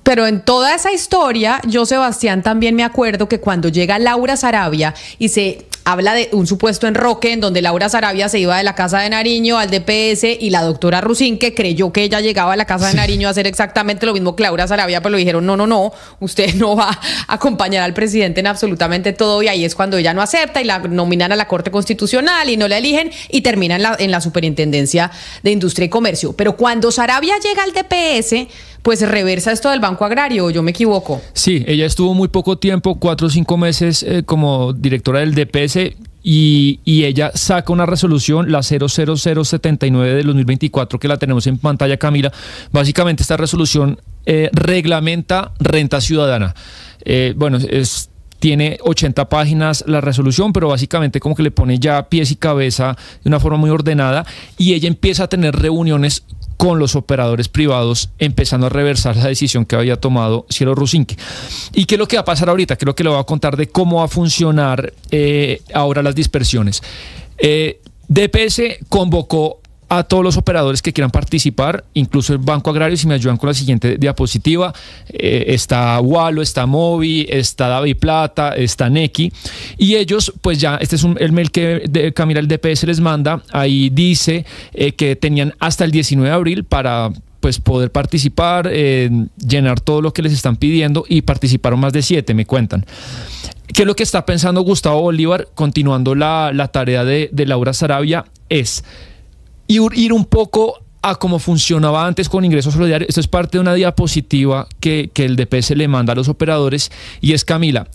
Pero en toda esa historia, yo, Sebastián, también me acuerdo que cuando llega Laura Sarabia y se habla de un supuesto enroque en donde Laura Sarabia se iba de la Casa de Nariño al DPS y la doctora Rusinque creyó que ella llegaba a la Casa de Nariño a hacer exactamente lo mismo que Laura Sarabia, pero le dijeron no, usted no va a acompañar al presidente en absolutamente todo, y ahí es cuando ella no acepta y la nominan a la Corte Constitucional y no la eligen y termina en la Superintendencia de Industria y Comercio. Pero cuando Sarabia llega al DPS, pues reversa esto del Banco Agrario, ¿o yo me equivoco? Sí, ella estuvo muy poco tiempo, 4 o 5 meses como directora del DPS, y ella saca una resolución, la 00079 del 2024, que la tenemos en pantalla, Camila. Básicamente esta resolución reglamenta renta ciudadana. Tiene 80 páginas la resolución, pero básicamente como que le pone ya pies y cabeza de una forma muy ordenada, y ella empieza a tener reuniones con los operadores privados, empezando a reversar la decisión que había tomado Cielo Rusinque. ¿Y qué es lo que va a pasar ahorita? ¿Qué es lo que le voy a contar de cómo va a funcionar ahora las dispersiones? DPS convocó a todos los operadores que quieran participar, incluso el Banco Agrario. Si me ayudan con la siguiente diapositiva, está Walo, está Movi, está DaviPlata, está Nequi, y ellos, pues ya, este es el mail que Camila, el DPS les manda. Ahí dice que tenían hasta el 19 de abril para pues poder participar, llenar todo lo que les están pidiendo, y participaron más de 7, me cuentan. ¿Qué es lo que está pensando Gustavo Bolívar, continuando la tarea de Laura Sarabia? Es ir un poco a cómo funcionaba antes con Ingreso Solidario. Esto es parte de una diapositiva que el DPS le manda a los operadores, y es, Camila,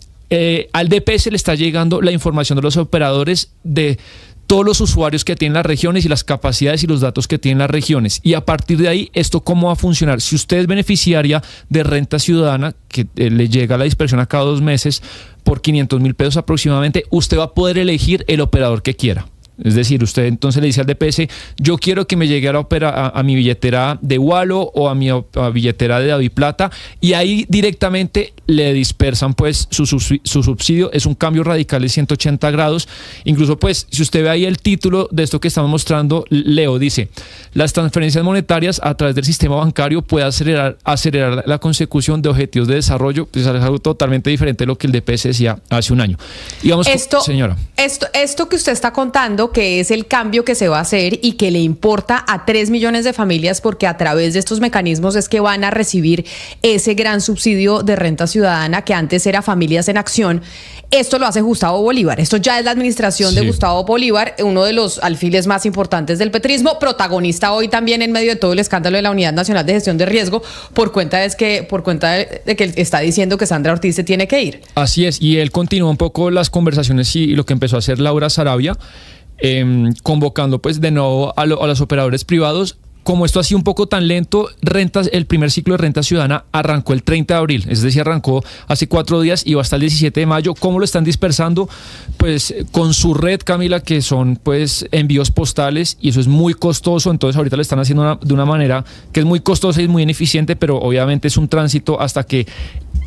al DPS le está llegando la información de los operadores de todos los usuarios que tienen las regiones y las capacidades y los datos que tienen las regiones, y a partir de ahí, ¿esto cómo va a funcionar? Si usted es beneficiaria de renta ciudadana, que le llega la dispersión a cada 2 meses por 500.000 pesos aproximadamente, usted va a poder elegir el operador que quiera. Es decir, usted entonces le dice al DPS, yo quiero que me llegue a mi billetera de Walo o a mi billetera de DaviPlata, y ahí directamente le dispersan pues su subsidio. Es un cambio radical de 180 grados. Incluso pues si usted ve ahí el título de esto que estamos mostrando, Leo dice, las transferencias monetarias a través del sistema bancario puede acelerar la consecución de objetivos de desarrollo. Pues es algo totalmente diferente de lo que el DPS decía hace un año. Digamos, señora. Esto que usted está contando, que es el cambio que se va a hacer y que le importa a 3 millones de familias, porque a través de estos mecanismos es que van a recibir ese gran subsidio de renta ciudadana que antes era Familias en Acción. Esto lo hace Gustavo Bolívar. Esto ya es la administración de Gustavo Bolívar, uno de los alfiles más importantes del petrismo, protagonista hoy también en medio de todo el escándalo de la Unidad Nacional de Gestión de Riesgo, por cuenta de que está diciendo que Sandra Ortiz se tiene que ir. Así es, y él continúa un poco las conversaciones y lo que empezó a hacer Laura Sarabia, convocando pues de nuevo a los operadores privados. Como esto ha sido un poco tan lento, el primer ciclo de renta ciudadana arrancó el 30 de abril, es decir, arrancó hace 4 días y va hasta el 17 de mayo. ¿Cómo lo están dispersando? Pues con su red, Camila, que son pues envíos postales, y eso es muy costoso. Entonces ahorita lo están haciendo de una manera que es muy costosa y muy ineficiente, pero obviamente es un tránsito hasta que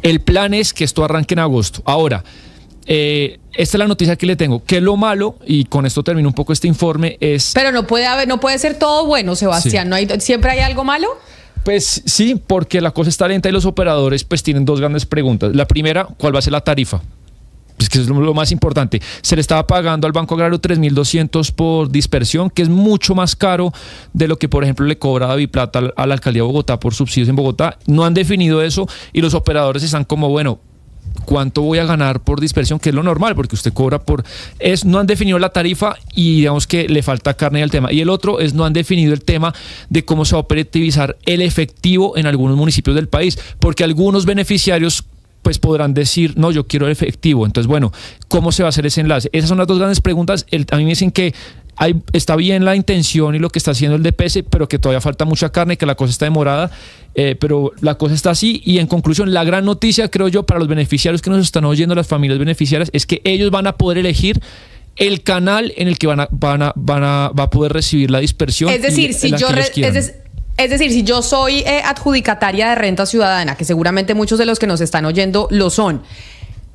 el plan es que esto arranque en agosto. Ahora, esta es la noticia que le tengo. Que lo malo, y con esto termino un poco este informe, es... Pero no puede ser todo bueno, Sebastián. Sí. ¿Siempre hay algo malo? Pues sí, porque la cosa está lenta y los operadores pues tienen 2 grandes preguntas. La primera, ¿cuál va a ser la tarifa? Pues que es lo más importante. Se le estaba pagando al Banco Agrario 3.200 por dispersión, que es mucho más caro de lo que, por ejemplo, le cobra DaviPlata a la Alcaldía de Bogotá por subsidios en Bogotá. No han definido eso y los operadores están como, bueno, ¿cuánto voy a ganar por dispersión? Que es lo normal, porque usted cobra no han definido la tarifa y digamos que le falta carne al tema. Y el otro es, no han definido el tema de cómo se va a operativizar el efectivo en algunos municipios del país, porque algunos beneficiarios pues podrán decir, no, yo quiero el efectivo. Entonces, bueno, ¿cómo se va a hacer ese enlace? Esas son las 2 grandes preguntas. A mí me dicen que está bien la intención y lo que está haciendo el DPS, pero que todavía falta mucha carne, que la cosa está demorada, pero la cosa está así. Y en conclusión, la gran noticia, creo yo, para los beneficiarios que nos están oyendo, las familias beneficiarias, es que ellos van a poder elegir el canal en el que va a poder recibir la dispersión. Es decir, si yo soy adjudicataria de renta ciudadana, que seguramente muchos de los que nos están oyendo lo son,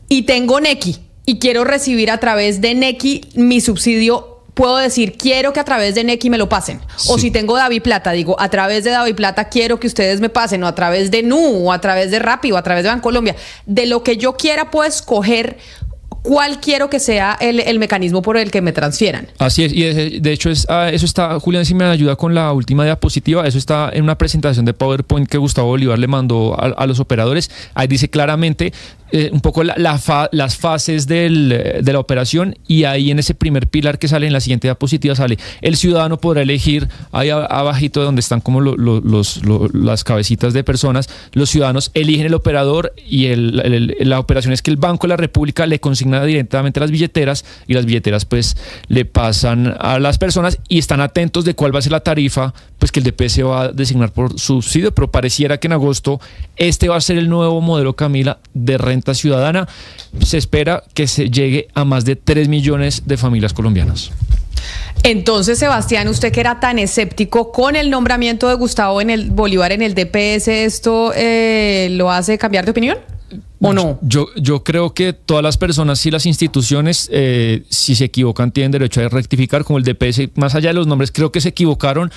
y tengo Nequi y quiero recibir a través de Nequi mi subsidio, puedo decir, quiero que a través de Nequi me lo pasen. Sí. O si tengo DaviPlata, digo, a través de DaviPlata quiero que ustedes me pasen, o a través de Nu, o a través de Rappi, o a través de Bancolombia. De lo que yo quiera puedo escoger cuál quiero que sea el mecanismo por el que me transfieran. Así es, y de hecho eso está, Julián, si me ayuda con la última diapositiva, eso está en una presentación de PowerPoint que Gustavo Bolívar le mandó a los operadores. Ahí dice claramente un poco las fases de la operación, y ahí en ese primer pilar que sale en la siguiente diapositiva sale: el ciudadano podrá elegir, ahí abajito donde están como las cabecitas de personas, los ciudadanos eligen el operador, y la operación es que el Banco de la República le consigna directamente las billeteras, y las billeteras pues le pasan a las personas, y están atentos de cuál va a ser la tarifa pues que el DPS va a designar por subsidio. Pero pareciera que en agosto este va a ser el nuevo modelo, Camila, de renta ciudadana. Se espera que se llegue a más de 3 millones de familias colombianas. Entonces, Sebastián, usted que era tan escéptico con el nombramiento de Gustavo Bolívar en el DPS, ¿esto lo hace cambiar de opinión o no? Yo creo que todas las personas y las instituciones, si se equivocan, tienen derecho a rectificar, como el DPS. Más allá de los nombres, creo que se equivocaron.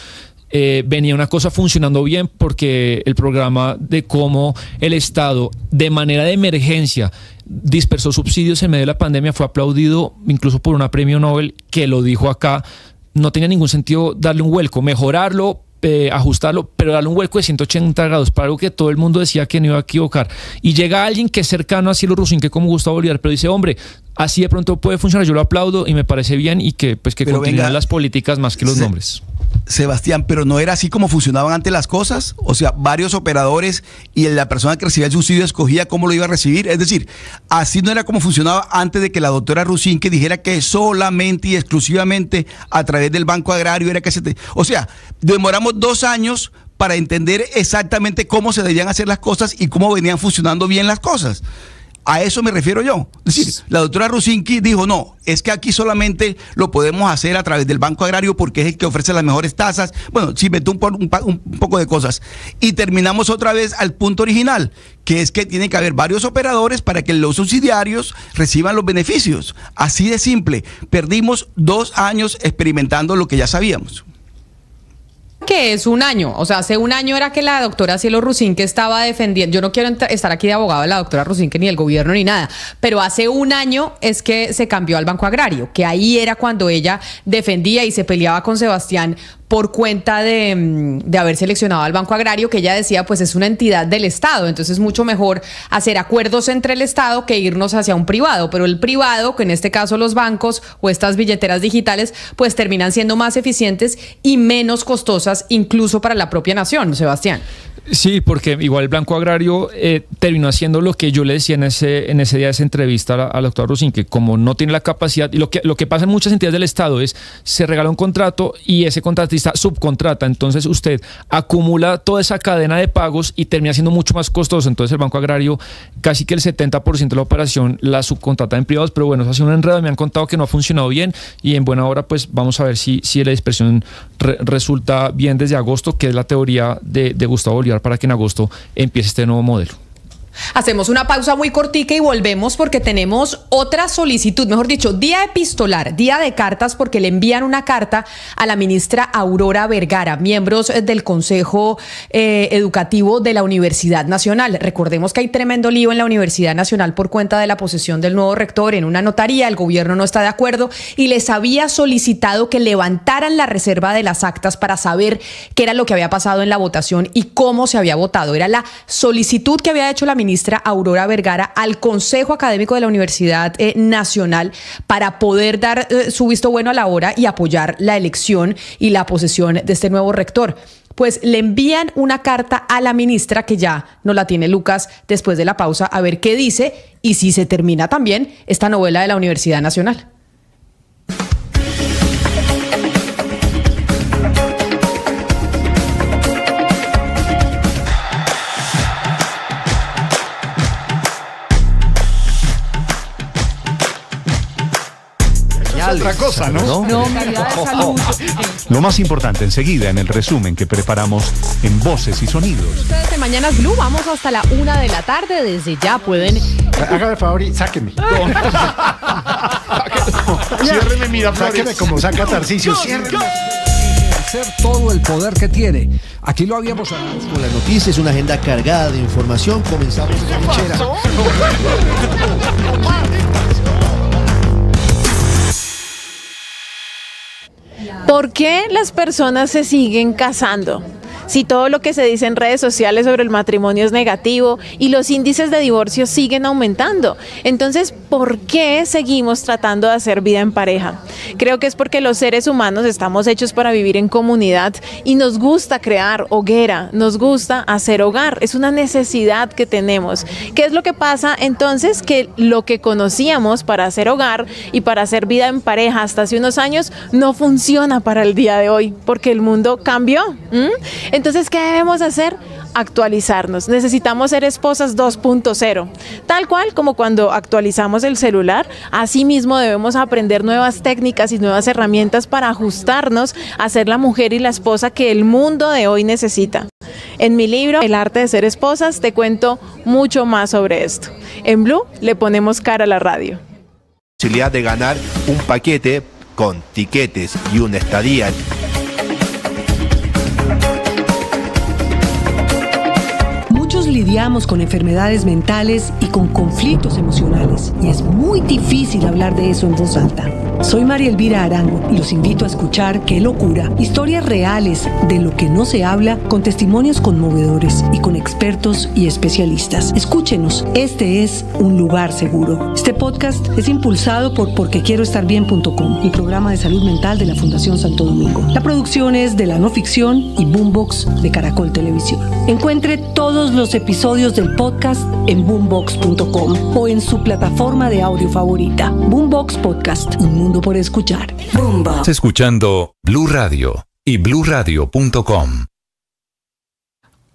Venía una cosa funcionando bien, porque el programa de cómo el Estado de manera de emergencia dispersó subsidios en medio de la pandemia fue aplaudido incluso por una premio Nobel que lo dijo acá. No tenía ningún sentido darle un vuelco, mejorarlo, ajustarlo, pero darle un vuelco de 180 grados para algo que todo el mundo decía que no iba a equivocar. Y llega alguien que es cercano a Cielo Rusinque como Gustavo Bolívar, pero dice: hombre, así de pronto puede funcionar. Yo lo aplaudo y me parece bien, y que continúen las políticas más que los nombres. Sebastián, pero no era así como funcionaban antes las cosas. O sea, varios operadores, y la persona que recibía el subsidio escogía cómo lo iba a recibir. Es decir, así no era como funcionaba antes de que la doctora Rusinque dijera que solamente y exclusivamente a través del Banco Agrario era que o sea, demoramos 2 años para entender exactamente cómo se debían hacer las cosas y cómo venían funcionando bien las cosas. A eso me refiero yo. Es decir, la doctora Rusinque dijo: no, es que aquí solamente lo podemos hacer a través del Banco Agrario porque es el que ofrece las mejores tasas. Bueno, sí, metió un poco de cosas. Y terminamos otra vez al punto original, que es que tiene que haber varios operadores para que los subsidiarios reciban los beneficios. Así de simple. Perdimos 2 años experimentando lo que ya sabíamos. Que es 1 año, o sea, hace 1 año era que la doctora Cielo Rusinque estaba defendiendo. Yo no quiero estar aquí de abogado de la doctora Rusinque, ni del gobierno, ni nada, pero hace 1 año es que se cambió al Banco Agrario, que ahí era cuando ella defendía y se peleaba con Sebastián por cuenta de haber seleccionado al Banco Agrario, que ella decía pues es una entidad del Estado, entonces es mucho mejor hacer acuerdos entre el Estado que irnos hacia un privado, pero el privado, que en este caso los bancos o estas billeteras digitales, pues terminan siendo más eficientes y menos costosas incluso para la propia nación, Sebastián. Sí, porque igual el Banco Agrario terminó haciendo lo que yo le decía en ese día de esa entrevista a la doctora Rusinque, como no tiene la capacidad, y lo que pasa en muchas entidades del Estado es: se regala un contrato y ese contratista subcontrata, entonces usted acumula toda esa cadena de pagos y termina siendo mucho más costoso. Entonces el Banco Agrario, casi que el 70% de la operación la subcontrata en privados, pero bueno, eso ha sido un enredo, me han contado que no ha funcionado bien, y en buena hora pues vamos a ver si la dispersión resulta bien desde agosto, que es la teoría de Gustavo Bolívar, para que en agosto empiece este nuevo modelo. Hacemos una pausa muy cortica y volvemos porque tenemos otra solicitud, mejor dicho, día epistolar, día de cartas, porque le envían una carta a la ministra Aurora Vergara, miembros del Consejo Educativo de la Universidad Nacional. Recordemos que hay tremendo lío en la Universidad Nacional por cuenta de la posesión del nuevo rector en una notaría. El gobierno no está de acuerdo y les había solicitado que levantaran la reserva de las actas para saber qué era lo que había pasado en la votación y cómo se había votado. Era la solicitud que había hecho la ministra Aurora Vergara al Consejo Académico de la Universidad Nacional para poder dar su visto bueno a la hora y apoyar la elección y la posesión de este nuevo rector. Pues le envían una carta a la ministra, que ya no la tiene Lucas después de la pausa, a ver qué dice y si se termina también esta novela de la Universidad Nacional. Otra cosa, ¿no? No, calidad de salud. Lo más importante enseguida en el resumen que preparamos en Voces y Sonidos. Ustedes en Mañanas Blue vamos hasta la 1 de la tarde. Desde ya pueden... Hágame el favor y sáqueme. Ciérreme, mira, sáqueme como saca Tarcisio. Ciérreme. Todo el poder que tiene. Aquí lo habíamos hablado. Con las noticias, una agenda cargada de información. Comenzamos en la trinchera. ¿Por qué las personas se siguen casando? Si todo lo que se dice en redes sociales sobre el matrimonio es negativo y los índices de divorcio siguen aumentando. Entonces, ¿por qué seguimos tratando de hacer vida en pareja? Creo que es porque los seres humanos estamos hechos para vivir en comunidad y nos gusta crear hoguera, nos gusta hacer hogar. Es una necesidad que tenemos. ¿Qué es lo que pasa entonces? Que lo que conocíamos para hacer hogar y para hacer vida en pareja hasta hace unos años no funciona para el día de hoy porque el mundo cambió. Entonces, ¿qué debemos hacer? Actualizarnos. Necesitamos ser esposas 2.0. Tal cual como cuando actualizamos el celular, así mismo debemos aprender nuevas técnicas y nuevas herramientas para ajustarnos a ser la mujer y la esposa que el mundo de hoy necesita. En mi libro, El arte de ser esposas, te cuento mucho más sobre esto. En Blue le ponemos cara a la radio. Posibilidad de ganar un paquete con tiquetes y una estadía. Lidiamos con enfermedades mentales y con conflictos emocionales y es muy difícil hablar de eso en voz alta. Soy María Elvira Arango y los invito a escuchar Qué Locura, historias reales de lo que no se habla con testimonios conmovedores y con expertos y especialistas. Escúchenos, este es un lugar seguro. Este podcast es impulsado por porquequieroestarbien.com, el programa de salud mental de la Fundación Santo Domingo. La producción es de La No Ficción y Boombox de Caracol Televisión. Encuentre todos los episodios del podcast en boombox.com o en su plataforma de audio favorita. Boombox Podcast, un mundo por escuchar. Boombox. Estás escuchando Blue Radio y bluradio.com.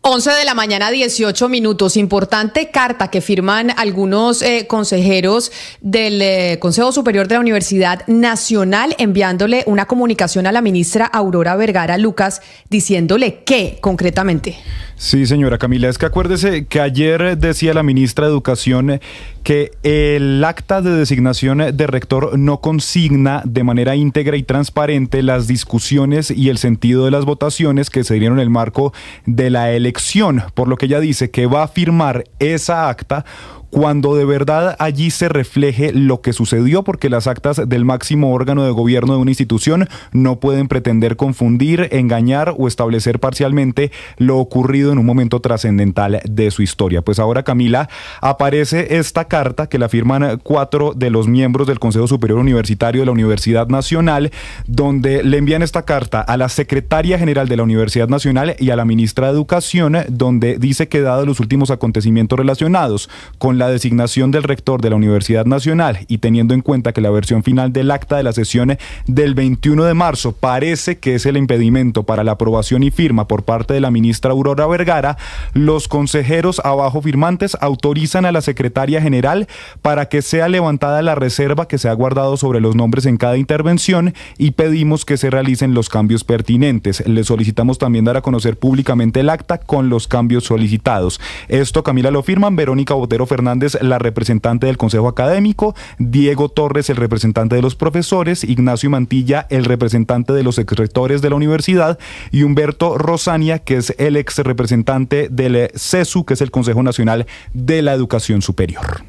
11 de la mañana, 18 minutos. Importante carta que firman algunos consejeros del Consejo Superior de la Universidad Nacional enviándole una comunicación a la ministra Aurora Vergara Lucas diciéndole qué concretamente. Sí, señora Camila, es que acuérdese que ayer decía la ministra de Educación que el acta de designación de rector no consigna de manera íntegra y transparente las discusiones y el sentido de las votaciones que se dieron en el marco de la elección, por lo que ella dice que va a firmar esa acta cuando de verdad allí se refleje lo que sucedió, porque las actas del máximo órgano de gobierno de una institución no pueden pretender confundir, engañar o establecer parcialmente lo ocurrido en un momento trascendental de su historia. Pues ahora, Camila, aparece esta carta que la firman 4 de los miembros del Consejo Superior Universitario de la Universidad Nacional, donde le envían esta carta a la secretaria general de la Universidad Nacional y a la ministra de Educación, donde dice que dado los últimos acontecimientos relacionados con la designación del rector de la Universidad Nacional y teniendo en cuenta que la versión final del acta de la sesión del 21 de marzo parece que es el impedimento para la aprobación y firma por parte de la ministra Aurora Vergara, los consejeros abajo firmantes autorizan a la secretaria general para que sea levantada la reserva que se ha guardado sobre los nombres en cada intervención y pedimos que se realicen los cambios pertinentes. Le solicitamos también dar a conocer públicamente el acta con los cambios solicitados. Esto, Camila, lo firman Verónica Botero Fernández, la representante del Consejo Académico, Diego Torres, el representante de los profesores, Ignacio Mantilla, el representante de los exrectores de la universidad, y Humberto Rosania, que es el ex representante del CESU, que es el Consejo Nacional de la Educación Superior.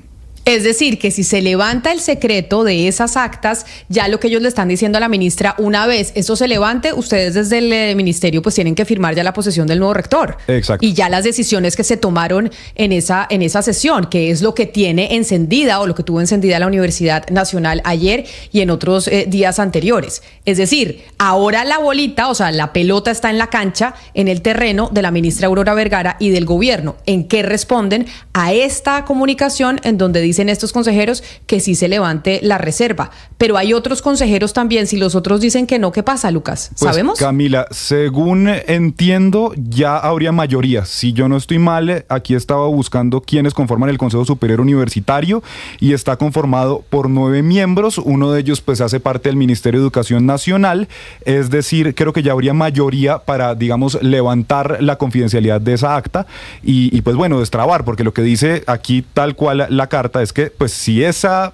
Es decir, que si se levanta el secreto de esas actas, ya lo que ellos le están diciendo a la ministra, una vez eso se levante, ustedes desde el ministerio pues tienen que firmar ya la posesión del nuevo rector. Exacto. Y ya las decisiones que se tomaron en esa sesión, que es lo que tiene encendida o lo que tuvo encendida la Universidad Nacional ayer y en otros días anteriores. Es decir, ahora la bolita, o sea, la pelota está en la cancha, en el terreno de la ministra Aurora Vergara y del gobierno. ¿En qué responden a esta comunicación en donde dicen estos consejeros que sí se levante la reserva? Pero hay otros consejeros también, si los otros dicen que no, ¿qué pasa, Lucas? ¿Sabemos? Pues, Camila, según entiendo, ya habría mayoría. Si yo no estoy mal, aquí estaba buscando quiénes conforman el Consejo Superior Universitario y está conformado por 9 miembros. Uno de ellos pues hace parte del Ministerio de Educación Nacional, es decir, creo que ya habría mayoría para, digamos, levantar la confidencialidad de esa acta y pues bueno, destrabar, porque lo que dice aquí tal cual la carta es que pues si esa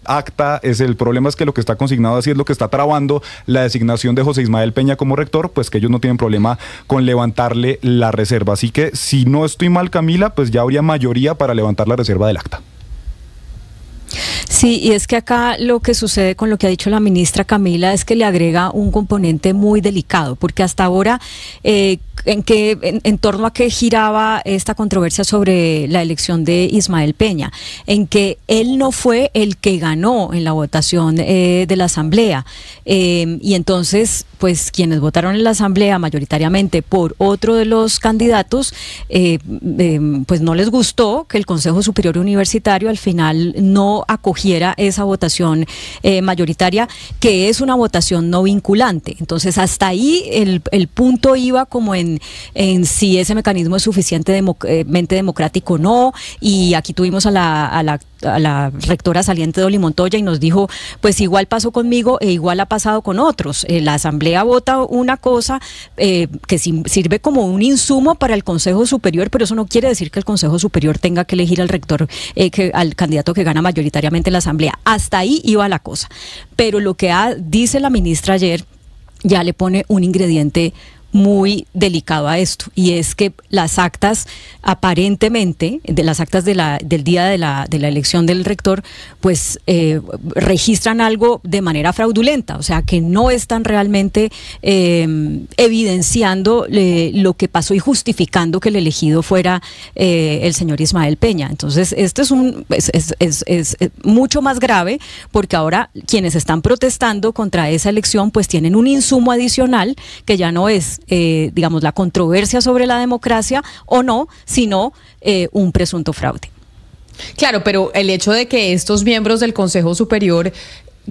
acta es el problema, es que lo que está consignado así es lo que está trabando la designación de José Ismael Peña como rector, pues que ellos no tienen problema con levantarle la reserva. Así que si no estoy mal, Camila, pues ya habría mayoría para levantar la reserva del acta. Sí, y es que acá lo que sucede con lo que ha dicho la ministra Camila es que le agrega un componente muy delicado, porque hasta ahora en torno a qué giraba esta controversia sobre la elección de Ismael Peña, en que él no fue el que ganó en la votación de la Asamblea, y entonces pues quienes votaron en la Asamblea mayoritariamente por otro de los candidatos, pues no les gustó que el Consejo Superior Universitario al final no acogiera esa votación mayoritaria, que es una votación no vinculante. Entonces hasta ahí el punto iba como en si ese mecanismo es suficientemente democrático o no, y aquí tuvimos a la rectora saliente Dolly Montoya y nos dijo, pues igual pasó conmigo e igual ha pasado con otros. La Asamblea vota una cosa que sirve como un insumo para el Consejo Superior, pero eso no quiere decir que el Consejo Superior tenga que elegir al rector, al candidato que gana mayoritariamente la Asamblea. Hasta ahí iba la cosa. Pero lo que dice la ministra ayer ya le pone un ingrediente muy delicado a esto, y es que las actas aparentemente, de las actas del día de la elección del rector, pues registran algo de manera fraudulenta, o sea que no están realmente evidenciando lo que pasó y justificando que el elegido fuera el señor Ismael Peña. Entonces esto es mucho más grave, porque ahora quienes están protestando contra esa elección pues tienen un insumo adicional que ya no es digamos, la controversia sobre la democracia o no, sino un presunto fraude. Claro, pero el hecho de que estos miembros del Consejo Superior,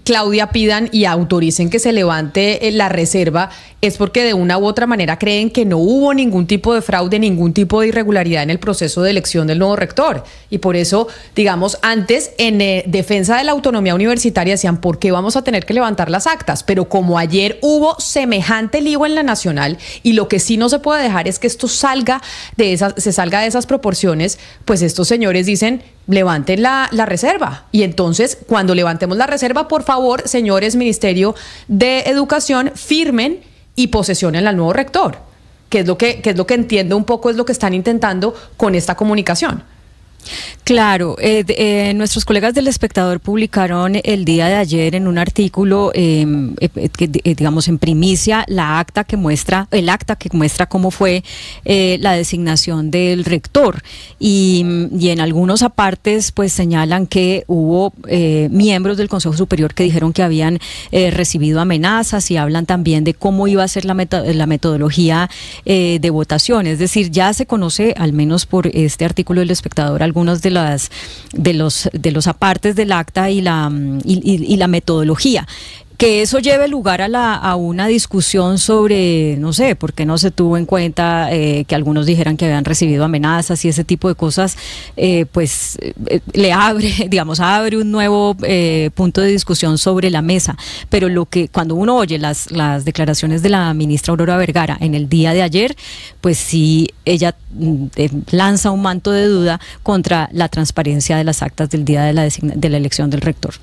Claudia, pidan y autoricen que se levante la reserva es porque de una u otra manera creen que no hubo ningún tipo de fraude, ningún tipo de irregularidad en el proceso de elección del nuevo rector. Y por eso, digamos, antes en defensa de la autonomía universitaria decían, ¿por qué vamos a tener que levantar las actas? Pero como ayer hubo semejante lío en la nacional, y lo que sí no se puede dejar es que esto se salga de esas proporciones, pues estos señores dicen, levanten la reserva. Y entonces, cuando levantemos la reserva, por favor, señores Ministerio de Educación, firmen y posesionen al nuevo rector, que es lo que entiendo un poco, es lo que están intentando con esta comunicación. Claro, nuestros colegas del Espectador publicaron el día de ayer en un artículo, digamos en primicia, el acta que muestra cómo fue la designación del rector, y en algunos apartes pues señalan que hubo miembros del Consejo Superior que dijeron que habían recibido amenazas, y hablan también de cómo iba a ser la metodología de votación. Es decir, ya se conoce, al menos por este artículo del Espectador, algunos de los apartes del acta y la metodología. Que eso lleve lugar a una discusión sobre, no sé, por qué no se tuvo en cuenta que algunos dijeran que habían recibido amenazas y ese tipo de cosas, pues le abre un nuevo punto de discusión sobre la mesa. Pero cuando uno oye las declaraciones de la ministra Aurora Vergara en el día de ayer, pues sí, ella lanza un manto de duda contra la transparencia de las actas del día de la elección del rector.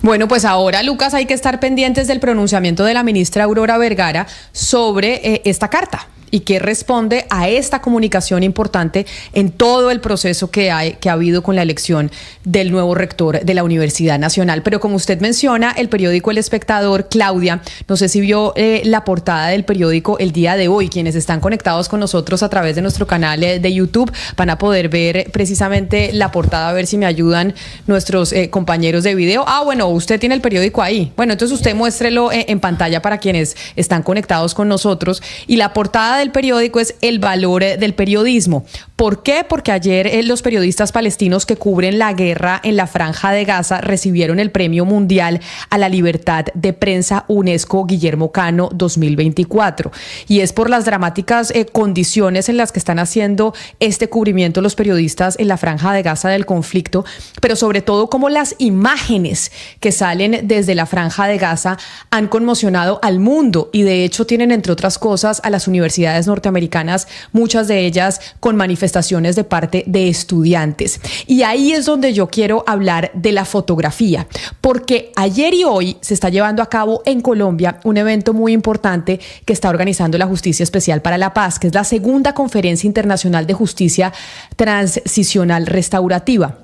Bueno, pues ahora, Lucas, hay que estar pendientes del pronunciamiento de la ministra Aurora Vergara sobre esta carta y qué responde a esta comunicación importante en todo el proceso que ha habido con la elección del nuevo rector de la Universidad Nacional. Pero como usted menciona, el periódico El Espectador, Claudia, no sé si vio la portada del periódico el día de hoy. Quienes están conectados con nosotros a través de nuestro canal de YouTube van a poder ver precisamente la portada, a ver si me ayudan nuestros compañeros de video. Bueno, usted tiene el periódico ahí. Bueno, entonces usted muéstrelo en pantalla para quienes están conectados con nosotros. Y la portada del periódico es El valor del periodismo. ¿Por qué? Porque ayer los periodistas palestinos que cubren la guerra en la Franja de Gaza recibieron el Premio Mundial a la Libertad de Prensa UNESCO Guillermo Cano 2024. Y es por las dramáticas condiciones en las que están haciendo este cubrimiento los periodistas en la Franja de Gaza del conflicto, pero sobre todo cómo las imágenes que salen desde la Franja de Gaza han conmocionado al mundo, y de hecho tienen, entre otras cosas, a las universidades norteamericanas, muchas de ellas con manifestaciones de parte de estudiantes. Y ahí es donde yo quiero hablar de la fotografía, porque ayer y hoy se está llevando a cabo en Colombia un evento muy importante que está organizando la Justicia Especial para la Paz, que es la segunda Conferencia Internacional de Justicia Transicional Restaurativa.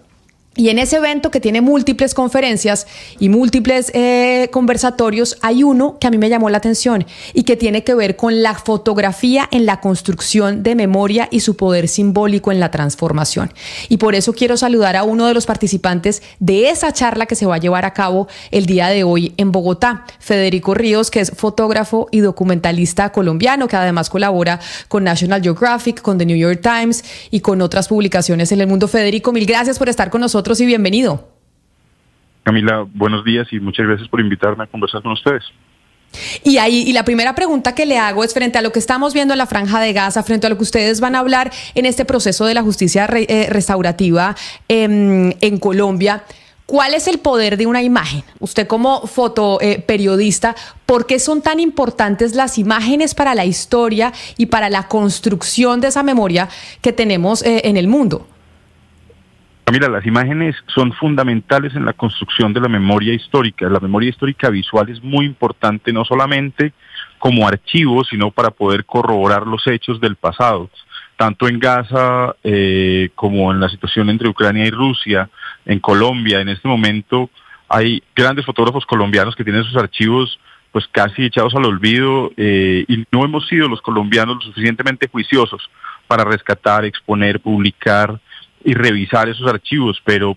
Y en ese evento, que tiene múltiples conferencias y múltiples conversatorios, hay uno que a mí me llamó la atención y que tiene que ver con la fotografía en la construcción de memoria y su poder simbólico en la transformación. Y por eso quiero saludar a uno de los participantes de esa charla que se va a llevar a cabo el día de hoy en Bogotá, Federico Ríos, que es fotógrafo y documentalista colombiano, que además colabora con National Geographic, con The New York Times y con otras publicaciones en el mundo. Federico, mil gracias por estar con nosotros y bienvenido. Camila, buenos días y muchas gracias por invitarme a conversar con ustedes. Y la primera pregunta que le hago es, frente a lo que estamos viendo en la Franja de Gaza, frente a lo que ustedes van a hablar en este proceso de la justicia restaurativa en Colombia, ¿cuál es el poder de una imagen? Usted como fotoperiodista, ¿por qué son tan importantes las imágenes para la historia y para la construcción de esa memoria que tenemos en el mundo? Mira, las imágenes son fundamentales en la construcción de la memoria histórica. La memoria histórica visual es muy importante, no solamente como archivo, sino para poder corroborar los hechos del pasado. Tanto en Gaza como en la situación entre Ucrania y Rusia, en Colombia. En este momento hay grandes fotógrafos colombianos que tienen sus archivos pues casi echados al olvido y no hemos sido los colombianos lo suficientemente juiciosos para rescatar, exponer, publicar y revisar esos archivos. Pero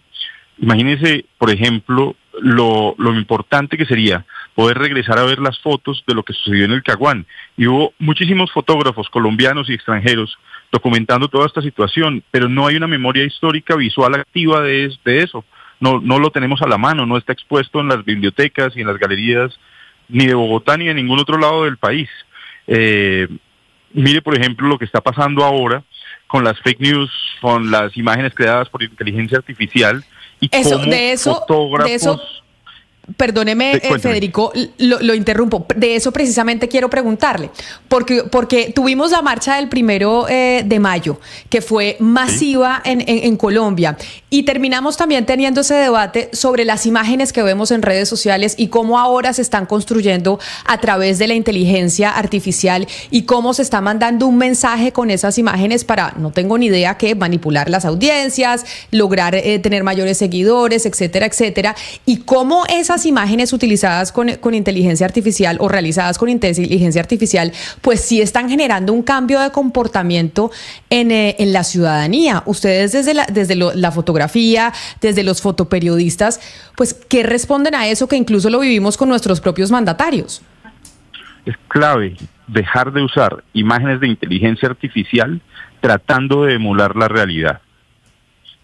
imagínense, por ejemplo, lo importante que sería poder regresar a ver las fotos de lo que sucedió en el Caguán. Y hubo muchísimos fotógrafos colombianos y extranjeros documentando toda esta situación, pero no hay una memoria histórica visual activa de eso. No lo tenemos a la mano, no está expuesto en las bibliotecas y en las galerías ni de Bogotá ni de ningún otro lado del país. Mire, por ejemplo, lo que está pasando ahora con las fake news, con las imágenes creadas por inteligencia artificial y fotógrafos... Perdóneme, Federico, lo interrumpo. De eso precisamente quiero preguntarle, porque tuvimos la marcha del 1 de mayo, que fue masiva en Colombia, y terminamos también teniendo ese debate sobre las imágenes que vemos en redes sociales y cómo ahora se están construyendo a través de la inteligencia artificial y cómo se está mandando un mensaje con esas imágenes para, no tengo ni idea qué, manipular las audiencias, lograr tener mayores seguidores, etcétera, etcétera, y cómo esas imágenes utilizadas con inteligencia artificial o realizadas con inteligencia artificial, pues sí están generando un cambio de comportamiento en la ciudadanía. Ustedes desde la fotografía, desde los fotoperiodistas, pues ¿qué responden a eso que incluso lo vivimos con nuestros propios mandatarios? Es clave dejar de usar imágenes de inteligencia artificial tratando de emular la realidad.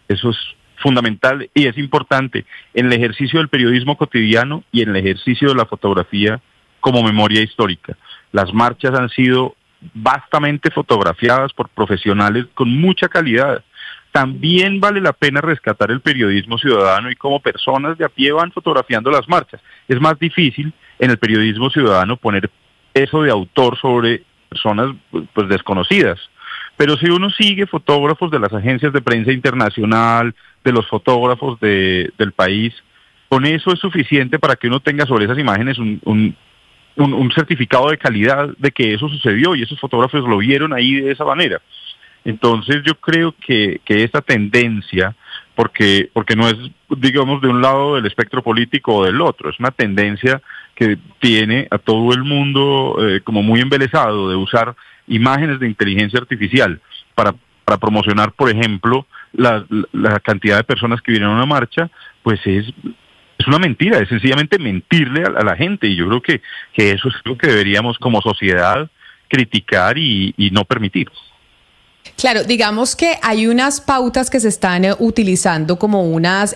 Eso es fundamental y es importante en el ejercicio del periodismo cotidiano y en el ejercicio de la fotografía como memoria histórica. Las marchas han sido vastamente fotografiadas por profesionales con mucha calidad. También vale la pena rescatar el periodismo ciudadano y cómo personas de a pie van fotografiando las marchas. Es más difícil en el periodismo ciudadano poner eso de autor sobre personas pues desconocidas. Pero si uno sigue fotógrafos de las agencias de prensa internacional, de los fotógrafos del país, con eso es suficiente para que uno tenga sobre esas imágenes un certificado de calidad de que eso sucedió y esos fotógrafos lo vieron ahí de esa manera. Entonces yo creo que esta tendencia, porque no es, digamos, de un lado del espectro político o del otro, es una tendencia que tiene a todo el mundo como muy embelesado de usar imágenes de inteligencia artificial para promocionar, por ejemplo, la cantidad de personas que vienen a una marcha, pues es una mentira, es sencillamente mentirle a la gente, y yo creo que eso es lo que deberíamos como sociedad criticar y no permitir. Claro, digamos que hay unas pautas que se están utilizando como unas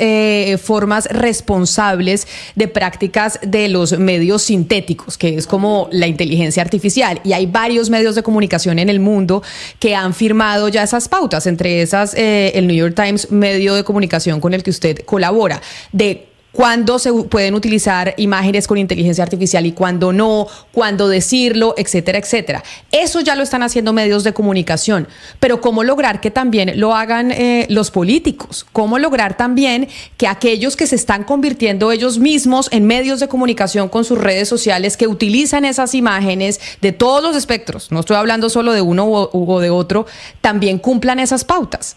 formas responsables de prácticas de los medios sintéticos, que es como la inteligencia artificial, y hay varios medios de comunicación en el mundo que han firmado ya esas pautas, entre esas el New York Times, medio de comunicación con el que usted colabora, de cuándo se pueden utilizar imágenes con inteligencia artificial y cuándo no, cuándo decirlo, etcétera, etcétera. Eso ya lo están haciendo medios de comunicación, pero ¿cómo lograr que también lo hagan los políticos? ¿Cómo lograr también que aquellos que se están convirtiendo ellos mismos en medios de comunicación con sus redes sociales, que utilizan esas imágenes de todos los espectros, no estoy hablando solo de uno o de otro, también cumplan esas pautas?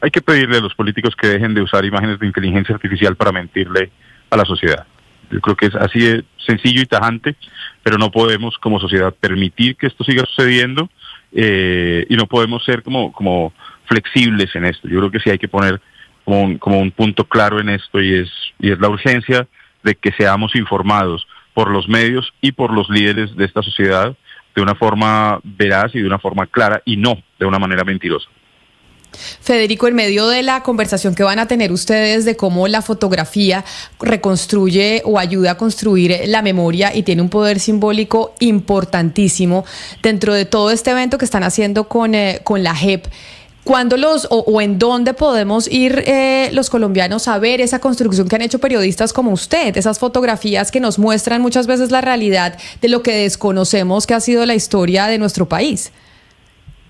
hay que pedirle a los políticos que dejen de usar imágenes de inteligencia artificial para mentirle a la sociedad. Yo creo que es así de sencillo y tajante, pero no podemos como sociedad permitir que esto siga sucediendo y no podemos ser como flexibles en esto. Yo creo que sí hay que poner como un punto claro en esto y es la urgencia de que seamos informados por los medios y por los líderes de esta sociedad de una forma veraz y de una forma clara y no de una manera mentirosa. Federico, en medio de la conversación que van a tener ustedes de cómo la fotografía reconstruye o ayuda a construir la memoria y tiene un poder simbólico importantísimo, dentro de todo este evento que están haciendo con la JEP, ¿cuándo o en dónde podemos ir los colombianos a ver esa construcción que han hecho periodistas como usted, esas fotografías que nos muestran muchas veces la realidad de lo que desconocemos que ha sido la historia de nuestro país?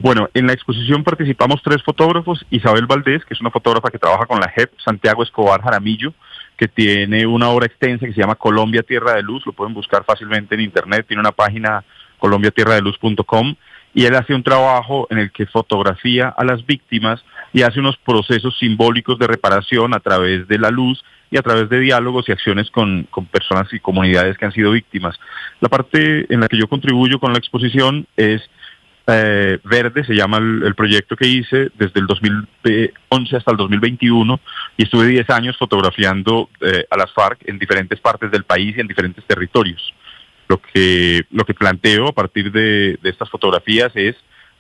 Bueno, en la exposición participamos 3 fotógrafos: Isabel Valdés, que es una fotógrafa que trabaja con la JEP, Santiago Escobar Jaramillo, que tiene una obra extensa que se llama Colombia Tierra de Luz, lo pueden buscar fácilmente en internet, tiene una página colombiatierradeluz.com, y él hace un trabajo en el que fotografía a las víctimas y hace unos procesos simbólicos de reparación a través de la luz y a través de diálogos y acciones con personas y comunidades que han sido víctimas. La parte en la que yo contribuyo con la exposición es Verde, se llama el proyecto que hice desde el 2011 hasta el 2021, y estuve 10 años fotografiando a las FARC en diferentes partes del país y en diferentes territorios. Lo que planteo a partir de estas fotografías es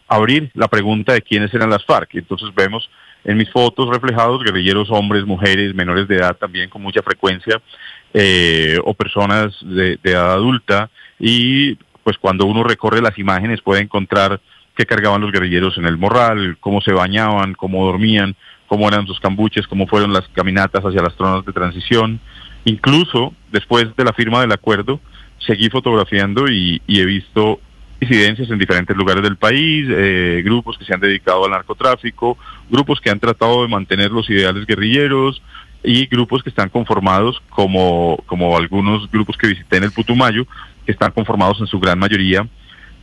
abrir la pregunta de quiénes eran las FARC. Entonces vemos en mis fotos reflejados guerrilleros, hombres, mujeres, menores de edad también con mucha frecuencia, o personas de edad adulta, y pues cuando uno recorre las imágenes puede encontrar qué cargaban los guerrilleros en el morral, cómo se bañaban, cómo dormían, cómo eran sus cambuches, cómo fueron las caminatas hacia las zonas de transición. Incluso después de la firma del acuerdo, seguí fotografiando y he visto incidencias en diferentes lugares del país, grupos que se han dedicado al narcotráfico, grupos que han tratado de mantener los ideales guerrilleros y grupos que están conformados como algunos grupos que visité en el Putumayo, que están conformados en su gran mayoría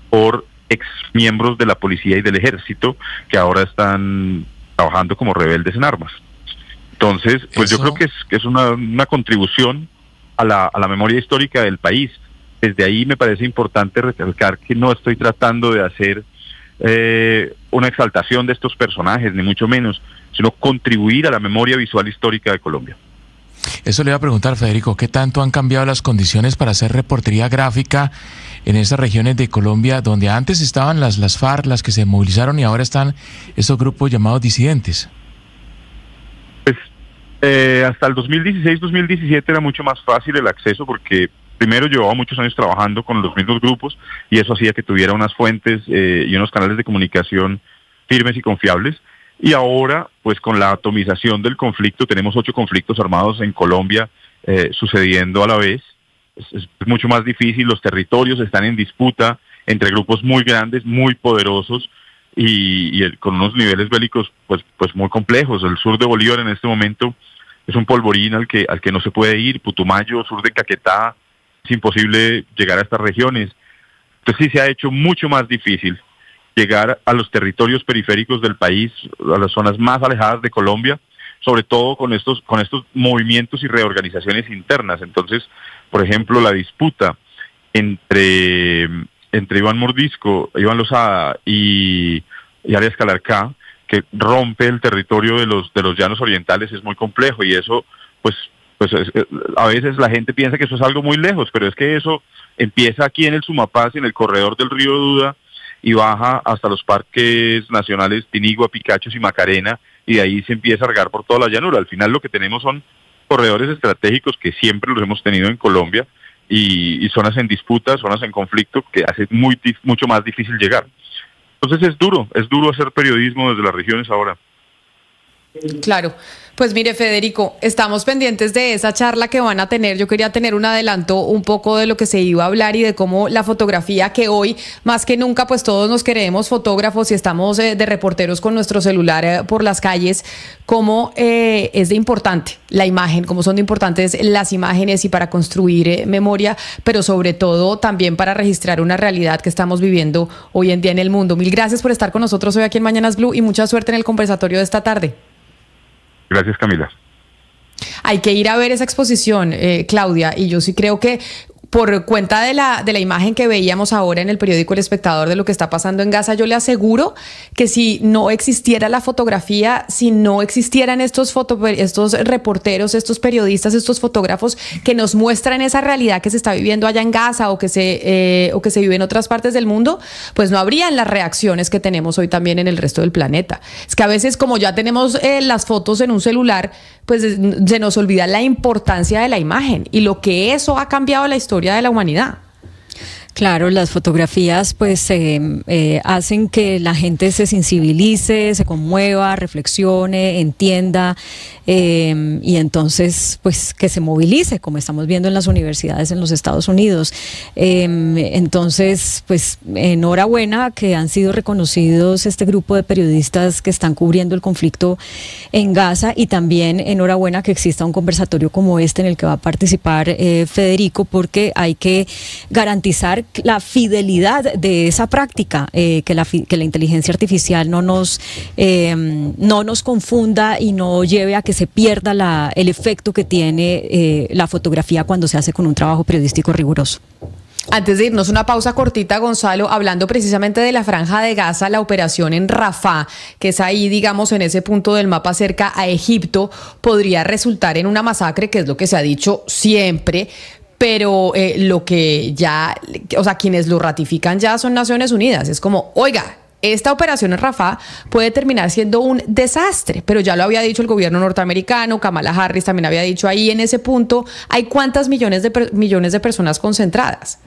por ex miembros de la policía y del ejército que ahora están trabajando como rebeldes en armas. Entonces, pues yo creo que es una contribución a la memoria histórica del país. Desde ahí me parece importante recalcar que no estoy tratando de hacer una exaltación de estos personajes, ni mucho menos, sino contribuir a la memoria visual histórica de Colombia. Eso le iba a preguntar, Federico, ¿qué tanto han cambiado las condiciones para hacer reportería gráfica en esas regiones de Colombia donde antes estaban las FARC, las que se movilizaron, y ahora están esos grupos llamados disidentes? Pues hasta el 2016-2017 era mucho más fácil el acceso, porque primero llevaba muchos años trabajando con los mismos grupos y eso hacía que tuviera unas fuentes y unos canales de comunicación firmes y confiables. Y ahora, pues con la atomización del conflicto, tenemos 8 conflictos armados en Colombia sucediendo a la vez. Es mucho más difícil, los territorios están en disputa entre grupos muy grandes, muy poderosos y con unos niveles bélicos pues muy complejos. El sur de Bolívar en este momento es un polvorín al que no se puede ir. Putumayo, sur de Caquetá, es imposible llegar a estas regiones. Entonces sí se ha hecho mucho más difícil llegar a los territorios periféricos del país, a las zonas más alejadas de Colombia, sobre todo con estos movimientos y reorganizaciones internas. Entonces, por ejemplo, la disputa entre Iván Mordisco, Iván Lozada y Arias Calarcá, que rompe el territorio de los llanos orientales, es muy complejo, y eso pues a veces la gente piensa que eso es algo muy lejos, pero es que eso empieza aquí en el Sumapaz, en el corredor del río Duda, y baja hasta los parques nacionales Tinigua, Picachos y Macarena, y de ahí se empieza a regar por toda la llanura. Al final lo que tenemos son corredores estratégicos que siempre los hemos tenido en Colombia, y zonas en disputa, zonas en conflicto, que hace mucho más difícil llegar. Entonces es duro hacer periodismo desde las regiones ahora. Claro. Pues mire, Federico, estamos pendientes de esa charla que van a tener. Yo quería tener un adelanto un poco de lo que se iba a hablar y de cómo la fotografía, que hoy más que nunca pues todos nos creemos fotógrafos y estamos de reporteros con nuestro celular por las calles, cómo es de importante la imagen, cómo son de importantes las imágenes y para construir memoria, pero sobre todo también para registrar una realidad que estamos viviendo hoy en día en el mundo. Mil gracias por estar con nosotros hoy aquí en Mañanas Blue y mucha suerte en el conversatorio de esta tarde. Gracias, Camila. Hay que ir a ver esa exposición, Claudia, y yo sí creo que por cuenta de la imagen que veíamos ahora en el periódico El Espectador de lo que está pasando en Gaza, yo le aseguro que si no existiera la fotografía, si no existieran estos reporteros, estos periodistas, estos fotógrafos que nos muestran esa realidad que se está viviendo allá en Gaza o que se vive en otras partes del mundo, pues no habrían las reacciones que tenemos hoy también en el resto del planeta. Es que a veces, como ya tenemos las fotos en un celular, pues se nos olvida la importancia de la imagen y lo que eso ha cambiado la historia de la humanidad. Claro, las fotografías pues hacen que la gente se sensibilice, se conmueva, reflexione, entienda y entonces pues que se movilice, como estamos viendo en las universidades en los Estados Unidos. Entonces pues enhorabuena que han sido reconocidos este grupo de periodistas que están cubriendo el conflicto en Gaza y también enhorabuena que exista un conversatorio como este en el que va a participar Federico, porque hay que garantizar la fidelidad de esa práctica, que la inteligencia artificial no nos confunda y no lleve a que se pierda el efecto que tiene la fotografía cuando se hace con un trabajo periodístico riguroso. Antes de irnos, una pausa cortita, Gonzalo, hablando precisamente de la Franja de Gaza, la operación en Rafah, que es ahí, digamos, en ese punto del mapa cerca a Egipto, podría resultar en una masacre, que es lo que se ha dicho siempre. Pero lo que ya, o sea, quienes lo ratifican ya son Naciones Unidas. Es como, oiga, esta operación en Rafah puede terminar siendo un desastre, pero ya lo había dicho el gobierno norteamericano, Kamala Harris también había dicho ahí en ese punto, ¿hay cuántas millones de personas concentradas?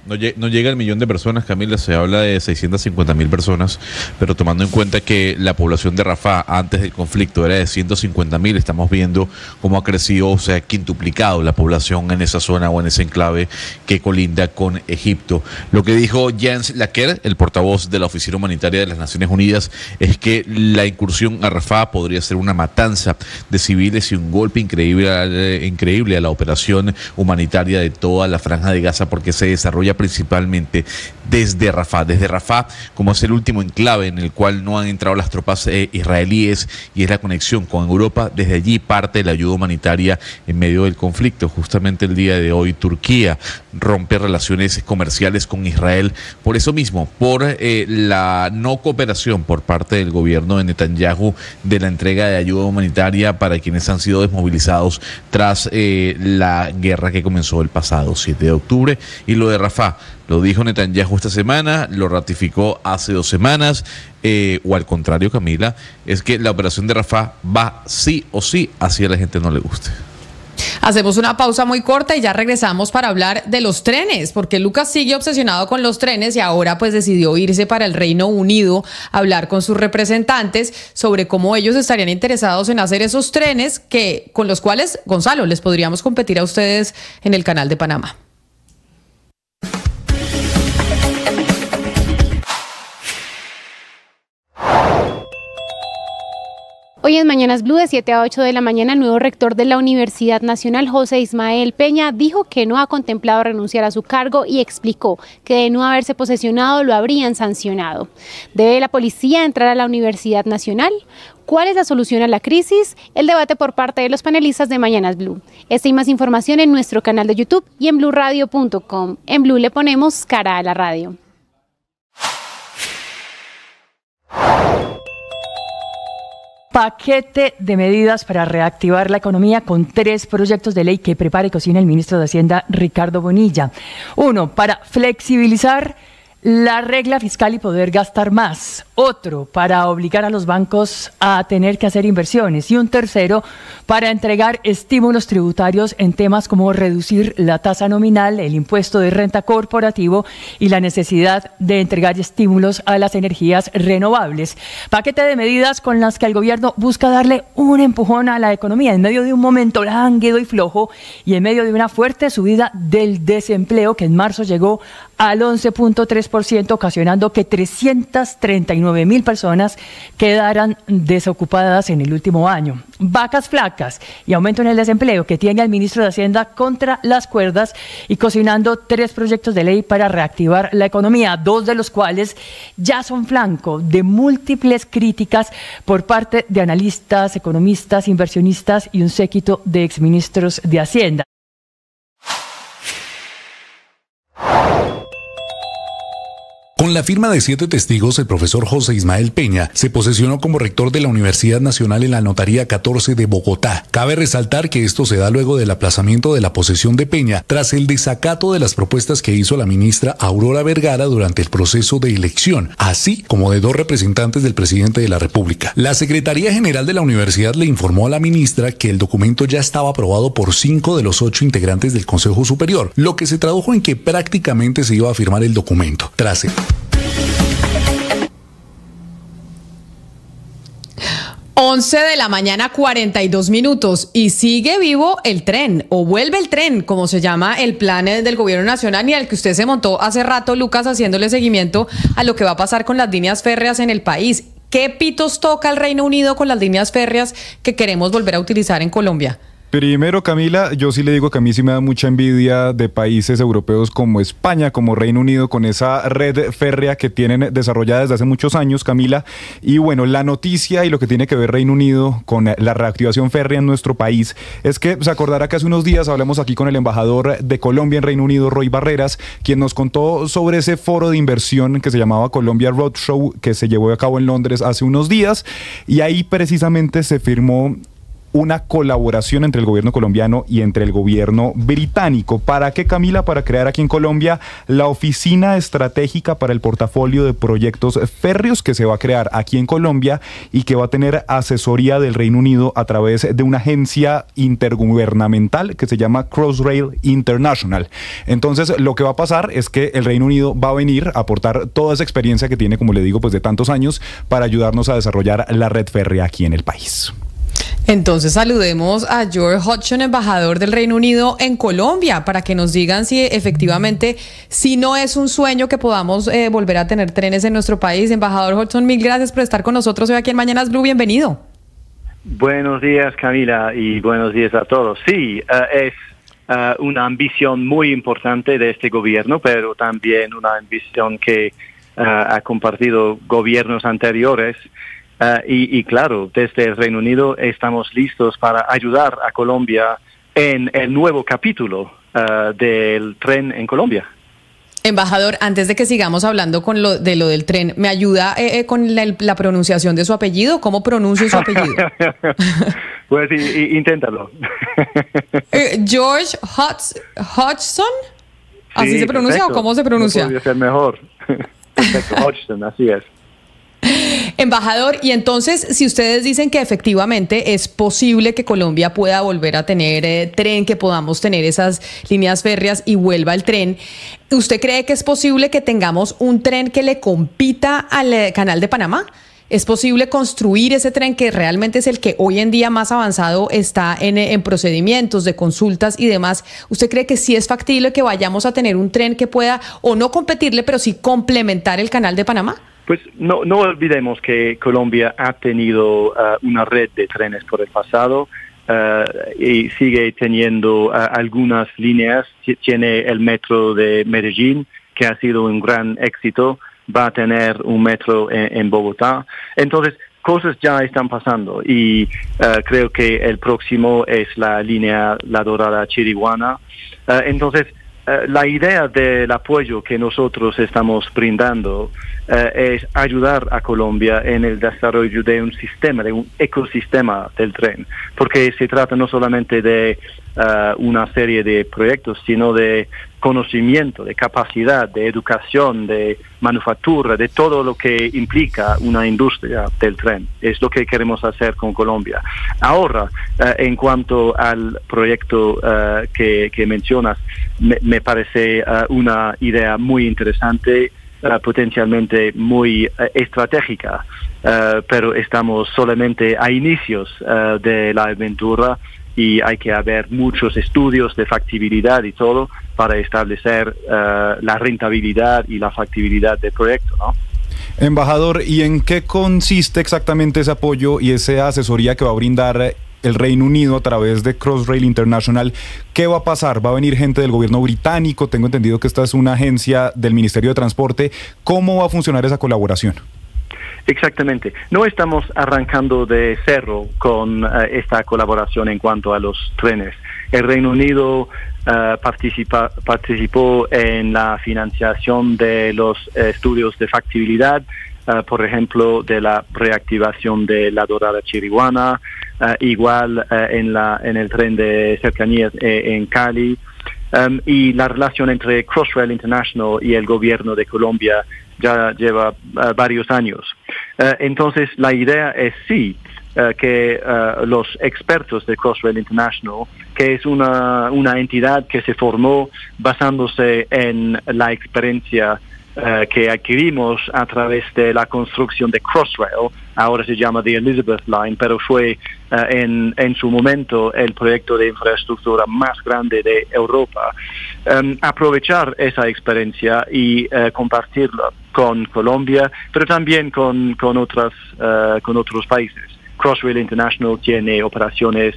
No llega al millón de personas, Camila, se habla de 650.000 personas, pero tomando en cuenta que la población de Rafah antes del conflicto era de 150.000, estamos viendo cómo ha crecido, o sea, quintuplicado la población en esa zona o en ese enclave que colinda con Egipto. Lo que dijo Jens Lacker, el portavoz de la Oficina Humanitaria de las Naciones Unidas, es que la incursión a Rafah podría ser una matanza de civiles y un golpe increíble a la operación humanitaria de toda la Franja de Gaza, porque se desarrolla principalmente desde Rafah, como es el último enclave en el cual no han entrado las tropas israelíes y es la conexión con Europa. Desde allí parte la ayuda humanitaria en medio del conflicto. Justamente el día de hoy Turquía rompe relaciones comerciales con Israel por eso mismo, por la no cooperación por parte del gobierno de Netanyahu de la entrega de ayuda humanitaria para quienes han sido desmovilizados tras la guerra que comenzó el pasado 7 de octubre. Y lo de Rafah, lo dijo Netanyahu esta semana, lo ratificó hace 2 semanas, o al contrario, Camila, es que la operación de Rafah va sí o sí, así a la gente no le guste. Hacemos una pausa muy corta y ya regresamos para hablar de los trenes, porque Lucas sigue obsesionado con los trenes y ahora pues decidió irse para el Reino Unido a hablar con sus representantes sobre cómo ellos estarían interesados en hacer esos trenes con los cuales, Gonzalo, les podríamos competir a ustedes en el Canal de Panamá. Hoy en Mañanas Blue de 7 a 8 de la mañana, el nuevo rector de la Universidad Nacional, José Ismael Peña, dijo que no ha contemplado renunciar a su cargo y explicó que de no haberse posesionado lo habrían sancionado. ¿Debe la policía entrar a la Universidad Nacional? ¿Cuál es la solución a la crisis? El debate por parte de los panelistas de Mañanas Blue. Esta y más información en nuestro canal de YouTube y en bluradio.com. En Blue le ponemos cara a la radio. Paquete de medidas para reactivar la economía con 3 proyectos de ley que prepara y cocina el ministro de Hacienda, Ricardo Bonilla. 1, para flexibilizar La regla fiscal y poder gastar más. Otro, para obligar a los bancos a tener que hacer inversiones. Y un tercero, para entregar estímulos tributarios en temas como reducir la tasa nominal, el impuesto de renta corporativo y la necesidad de entregar estímulos a las energías renovables. Paquete de medidas con las que el gobierno busca darle un empujón a la economía en medio de un momento lánguido y flojo y en medio de una fuerte subida del desempleo que en marzo llegó al 11.3%, ocasionando que 339.000 personas quedaran desocupadas en el último año. Vacas flacas y aumento en el desempleo que tiene al ministro de Hacienda contra las cuerdas y cocinando 3 proyectos de ley para reactivar la economía, 2 de los cuales ya son flanco de múltiples críticas por parte de analistas, economistas, inversionistas y un séquito de exministros de Hacienda. Con la firma de 7 testigos, el profesor José Ismael Peña se posesionó como rector de la Universidad Nacional en la Notaría 14 de Bogotá. Cabe resaltar que esto se da luego del aplazamiento de la posesión de Peña tras el desacato de las propuestas que hizo la ministra Aurora Vergara durante el proceso de elección, así como de 2 representantes del presidente de la República. La Secretaría General de la Universidad le informó a la ministra que el documento ya estaba aprobado por 5 de los 8 integrantes del Consejo Superior, lo que se tradujo en que prácticamente se iba a firmar el documento. Tras 11 de la mañana, 42 minutos, y sigue vivo el tren, o vuelve el tren, como se llama el plan del gobierno nacional y al que usted se montó hace rato, Lucas, haciéndole seguimiento a lo que va a pasar con las líneas férreas en el país. ¿Qué pitos toca el Reino Unido con las líneas férreas que queremos volver a utilizar en Colombia? Primero, Camila, yo sí le digo que a mí sí me da mucha envidia de países europeos como España, como Reino Unido, con esa red férrea que tienen desarrollada desde hace muchos años, Camila. Y bueno, la noticia y lo que tiene que ver Reino Unido con la reactivación férrea en nuestro país es que se acordará que hace unos días hablamos aquí con el embajador de Colombia en Reino Unido, Roy Barreras, quien nos contó sobre ese foro de inversión que se llamaba Colombia Roadshow, que se llevó a cabo en Londres hace unos días, y ahí precisamente se firmó una colaboración entre el gobierno colombiano y entre el gobierno británico. ¿Para qué, Camila? Para crear aquí en Colombia la Oficina Estratégica para el Portafolio de Proyectos Férreos, que se va a crear aquí en Colombia y que va a tener asesoría del Reino Unido a través de una agencia intergubernamental que se llama Crossrail International. Entonces, lo que va a pasar es que el Reino Unido va a venir a aportar toda esa experiencia que tiene, como le digo, pues de tantos años, para ayudarnos a desarrollar la red férrea aquí en el país. Entonces saludemos a George Hodgson, embajador del Reino Unido en Colombia, para que nos digan si efectivamente, si no es un sueño que podamos volver a tener trenes en nuestro país. Embajador Hodgson, mil gracias por estar con nosotros hoy aquí en Mañanas Blue. Bienvenido. Buenos días, Camila, y buenos días a todos. Sí, es una ambición muy importante de este gobierno, pero también una ambición que ha compartido gobiernos anteriores. Y claro, desde el Reino Unido estamos listos para ayudar a Colombia en el nuevo capítulo del tren en Colombia. Embajador, antes de que sigamos hablando con lo del tren, ¿me ayuda con la pronunciación de su apellido? ¿Cómo pronuncio su apellido? Pues inténtalo. George Hodgson, ¿así sí, se pronuncia perfecto. ¿O cómo se pronuncia? No podría ser mejor. Perfecto, Hodgson, así es. Embajador, y entonces, si ustedes dicen que efectivamente es posible que Colombia pueda volver a tener tren, que podamos tener esas líneas férreas y vuelva el tren, ¿usted cree que es posible que tengamos un tren que le compita al Canal de Panamá? ¿Es posible construir ese tren que realmente es el que hoy en día más avanzado está en procedimientos de consultas y demás? ¿Usted cree que sí es factible que vayamos a tener un tren que pueda, o no competirle, pero sí complementar el Canal de Panamá? Pues no olvidemos que Colombia ha tenido una red de trenes por el pasado y sigue teniendo algunas líneas. Tiene el metro de Medellín, que ha sido un gran éxito. Va a tener un metro en Bogotá. Entonces, cosas ya están pasando y creo que el próximo es la línea La Dorada-Chiriguaná. Entonces, la idea del apoyo que nosotros estamos brindando es ayudar a Colombia en el desarrollo de un sistema, de un ecosistema del tren, porque se trata no solamente de una serie de proyectos, sino de conocimiento, de capacidad, de educación, de manufactura, de todo lo que implica una industria del tren. Es lo que queremos hacer con Colombia. Ahora, en cuanto al proyecto que mencionas, me parece una idea muy interesante, potencialmente muy estratégica, pero estamos solamente a inicios de la aventura y hay que haber muchos estudios de factibilidad y todo para establecer la rentabilidad y la factibilidad del proyecto, ¿no? Embajador, ¿y en qué consiste exactamente ese apoyo y esa asesoría que va a brindar el Reino Unido a través de Crossrail International? ¿Qué va a pasar? ¿Va a venir gente del gobierno británico? Tengo entendido que esta es una agencia del Ministerio de Transporte. ¿Cómo va a funcionar esa colaboración? Exactamente. No estamos arrancando de cero con esta colaboración en cuanto a los trenes. El Reino Unido participó en la financiación de los estudios de factibilidad, por ejemplo, de la reactivación de la Dorada Chiriguana, igual en el tren de cercanías en Cali, y la relación entre Crossrail International y el gobierno de Colombia ya lleva varios años. Entonces, la idea es que los expertos de Crossrail International, que es una entidad que se formó basándose en la experiencia que adquirimos a través de la construcción de Crossrail, ahora se llama The Elizabeth Line, pero fue en su momento el proyecto de infraestructura más grande de Europa. Aprovechar esa experiencia y compartirla con Colombia, pero también con otros países. Crossrail International tiene operaciones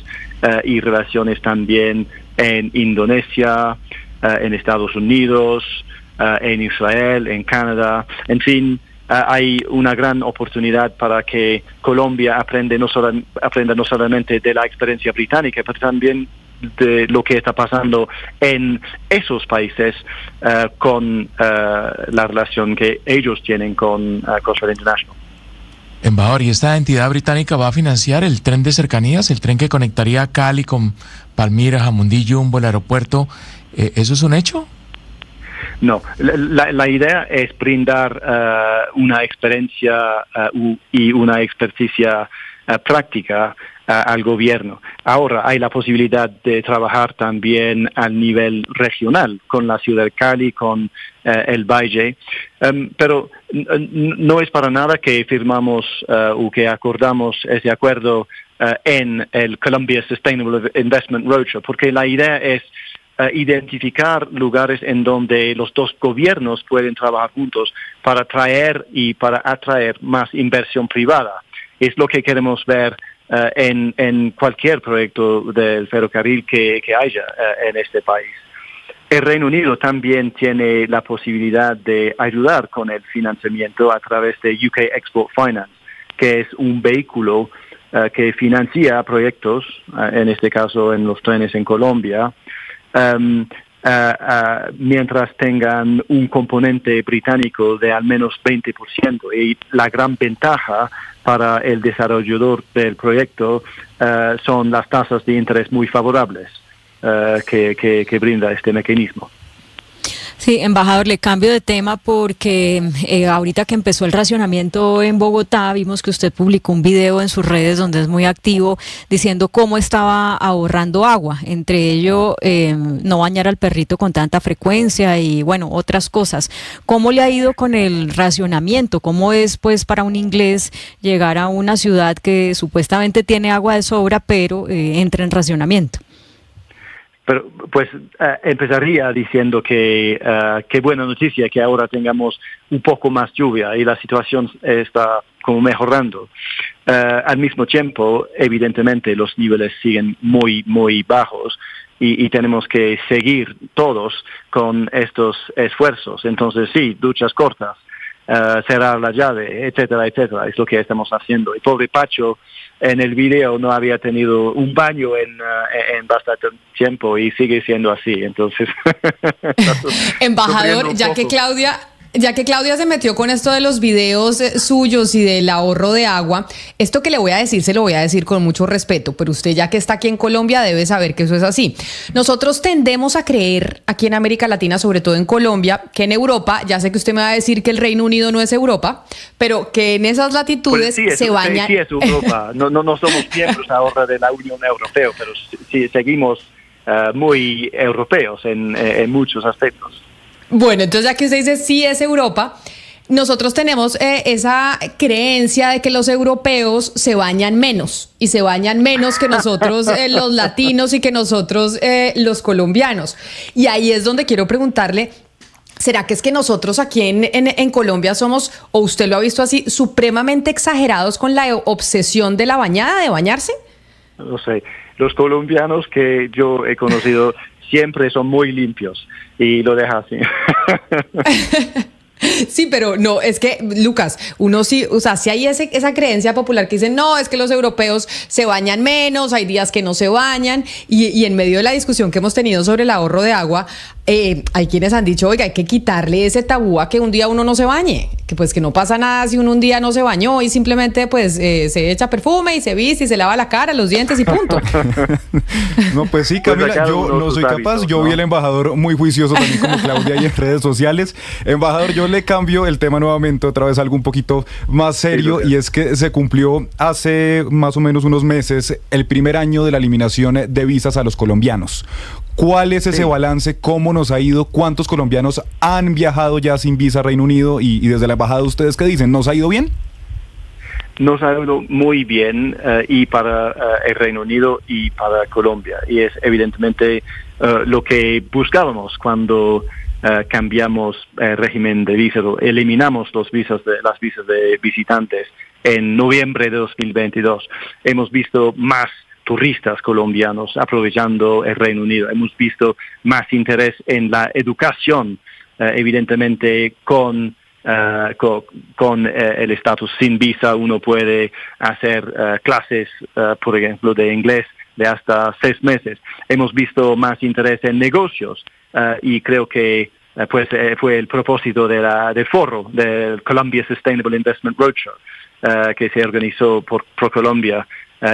y relaciones también en Indonesia, en Estados Unidos, en Israel, en Canadá, en fin, hay una gran oportunidad para que Colombia aprenda no solamente de la experiencia británica, pero también de lo que está pasando en esos países con la relación que ellos tienen con Crossrail International. Embajador, ¿y esta entidad británica va a financiar el tren de cercanías, el tren que conectaría Cali con Palmira, Jamundí, Jumbo, el aeropuerto? ¿Eso es un hecho? No, la idea es brindar una experiencia y una experticia práctica al gobierno. Ahora hay la posibilidad de trabajar también al nivel regional con la ciudad de Cali, con el Valle, pero no es para nada que firmamos o que acordamos ese acuerdo en el Colombia Sustainable Investment Roadshow, porque la idea es identificar lugares en donde los dos gobiernos pueden trabajar juntos para traer y para atraer más inversión privada. Es lo que queremos ver en cualquier proyecto del ferrocarril que haya en este país. El Reino Unido también tiene la posibilidad de ayudar con el financiamiento a través de UK Export Finance, que es un vehículo que financia proyectos, en este caso en los trenes en Colombia, mientras tengan un componente británico de al menos 20%. Y la gran ventaja para el desarrollador del proyecto son las tasas de interés muy favorables que brinda este mecanismo. Sí, embajador, le cambio de tema porque ahorita que empezó el racionamiento en Bogotá, vimos que usted publicó un video en sus redes donde es muy activo diciendo cómo estaba ahorrando agua, entre ello no bañar al perrito con tanta frecuencia y bueno, otras cosas. ¿Cómo le ha ido con el racionamiento? ¿Cómo es pues para un inglés llegar a una ciudad que supuestamente tiene agua de sobra pero entra en racionamiento? Pero pues empezaría diciendo que qué buena noticia que ahora tengamos un poco más lluvia y la situación está como mejorando. Al mismo tiempo, evidentemente, los niveles siguen muy, muy bajos y tenemos que seguir todos con estos esfuerzos. Entonces, sí, duchas cortas, cerrar la llave, etcétera, etcétera, es lo que estamos haciendo. Y pobre Pacho, en el video no había tenido un baño en bastante tiempo y sigue siendo así, entonces... Embajador, ya que Claudia Ya que Claudia se metió con esto de los videos suyos y del ahorro de agua, esto que le voy a decir, se lo voy a decir con mucho respeto, pero usted ya que está aquí en Colombia debe saber que eso es así. Nosotros tendemos a creer aquí en América Latina, sobre todo en Colombia, que en Europa, ya sé que usted me va a decir que el Reino Unido no es Europa, pero que en esas latitudes se bañan... Sí, es Europa. No somos miembros ahora de la Unión Europea, pero sí seguimos muy europeos en muchos aspectos. Bueno, entonces ya que usted dice sí es Europa, nosotros tenemos esa creencia de que los europeos se bañan menos y se bañan menos que nosotros los latinos y que nosotros los colombianos. Y ahí es donde quiero preguntarle, ¿será que es que nosotros aquí en Colombia somos, o usted lo ha visto así, supremamente exagerados con la obsesión de la bañada, de bañarse? No sé, los colombianos que yo he conocido siempre son muy limpios y lo deja así. Sí, pero no, es que, Lucas, uno sí, o sea, si hay esa creencia popular que dicen, no, es que los europeos se bañan menos, hay días que no se bañan, y en medio de la discusión que hemos tenido sobre el ahorro de agua, hay quienes han dicho, oiga, hay que quitarle ese tabú a que un día uno no se bañe, que pues que no pasa nada si uno un día no se bañó y simplemente pues se echa perfume y se viste y se lava la cara, los dientes y punto. No, pues sí, Camila, yo no soy capaz, yo vi al embajador muy juicioso también como Claudia ahí en redes sociales. Embajador, yo le cambio el tema nuevamente, otra vez algo un poquito más serio, y es que se cumplió hace más o menos unos meses el primer año de la eliminación de visas a los colombianos. ¿Cuál es ese balance? ¿Cómo nos ha ido? ¿Cuántos colombianos han viajado ya sin visa a Reino Unido? Y desde la embajada, ¿ustedes qué dicen? ¿Nos ha ido bien? Nos ha ido muy bien y para el Reino Unido y para Colombia. Y es evidentemente lo que buscábamos cuando cambiamos el régimen de visas, eliminamos las visas de visitantes en noviembre de 2022. Hemos visto más turistas colombianos aprovechando el Reino Unido. Hemos visto más interés en la educación, evidentemente con el estatus sin visa uno puede hacer clases, por ejemplo, de inglés de hasta 6 meses. Hemos visto más interés en negocios y creo que fue el propósito del foro del Colombia Sustainable Investment Roadshow que se organizó por ProColombia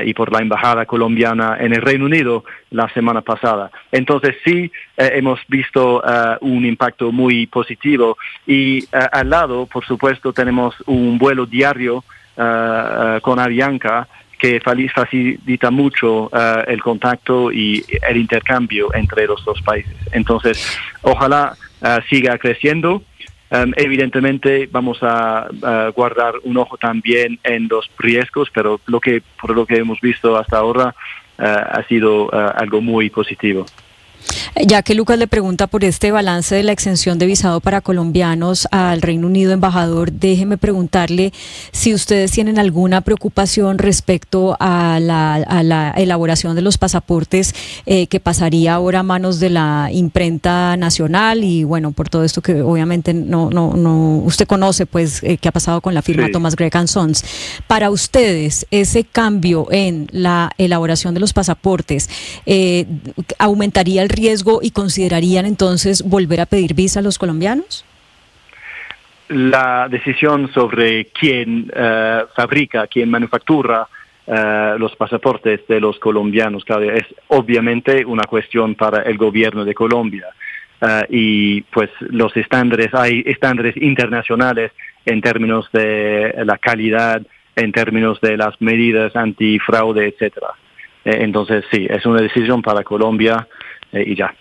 y por la embajada colombiana en el Reino Unido la semana pasada. Entonces sí, hemos visto un impacto muy positivo y al lado, por supuesto, tenemos un vuelo diario con Avianca que facilita mucho el contacto y el intercambio entre los dos países. Entonces, ojalá siga creciendo. Evidentemente vamos a guardar un ojo también en los riesgos, pero por lo que hemos visto hasta ahora ha sido algo muy positivo. Ya que Lucas le pregunta por este balance de la exención de visado para colombianos al Reino Unido, embajador, déjeme preguntarle si ustedes tienen alguna preocupación respecto a la elaboración de los pasaportes que pasaría ahora a manos de la imprenta nacional y bueno, por todo esto que obviamente no usted conoce, pues que ha pasado con la firma Thomas Gregg & Sons. Para ustedes, ese cambio en la elaboración de los pasaportes ¿aumentaría el riesgo y considerarían entonces volver a pedir visa a los colombianos? La decisión sobre quién fabrica, quién manufactura los pasaportes de los colombianos, Claudia, es obviamente una cuestión para el gobierno de Colombia. Y pues hay estándares internacionales en términos de la calidad, en términos de las medidas antifraude, etcétera. Entonces sí, es una decisión para Colombia y ya.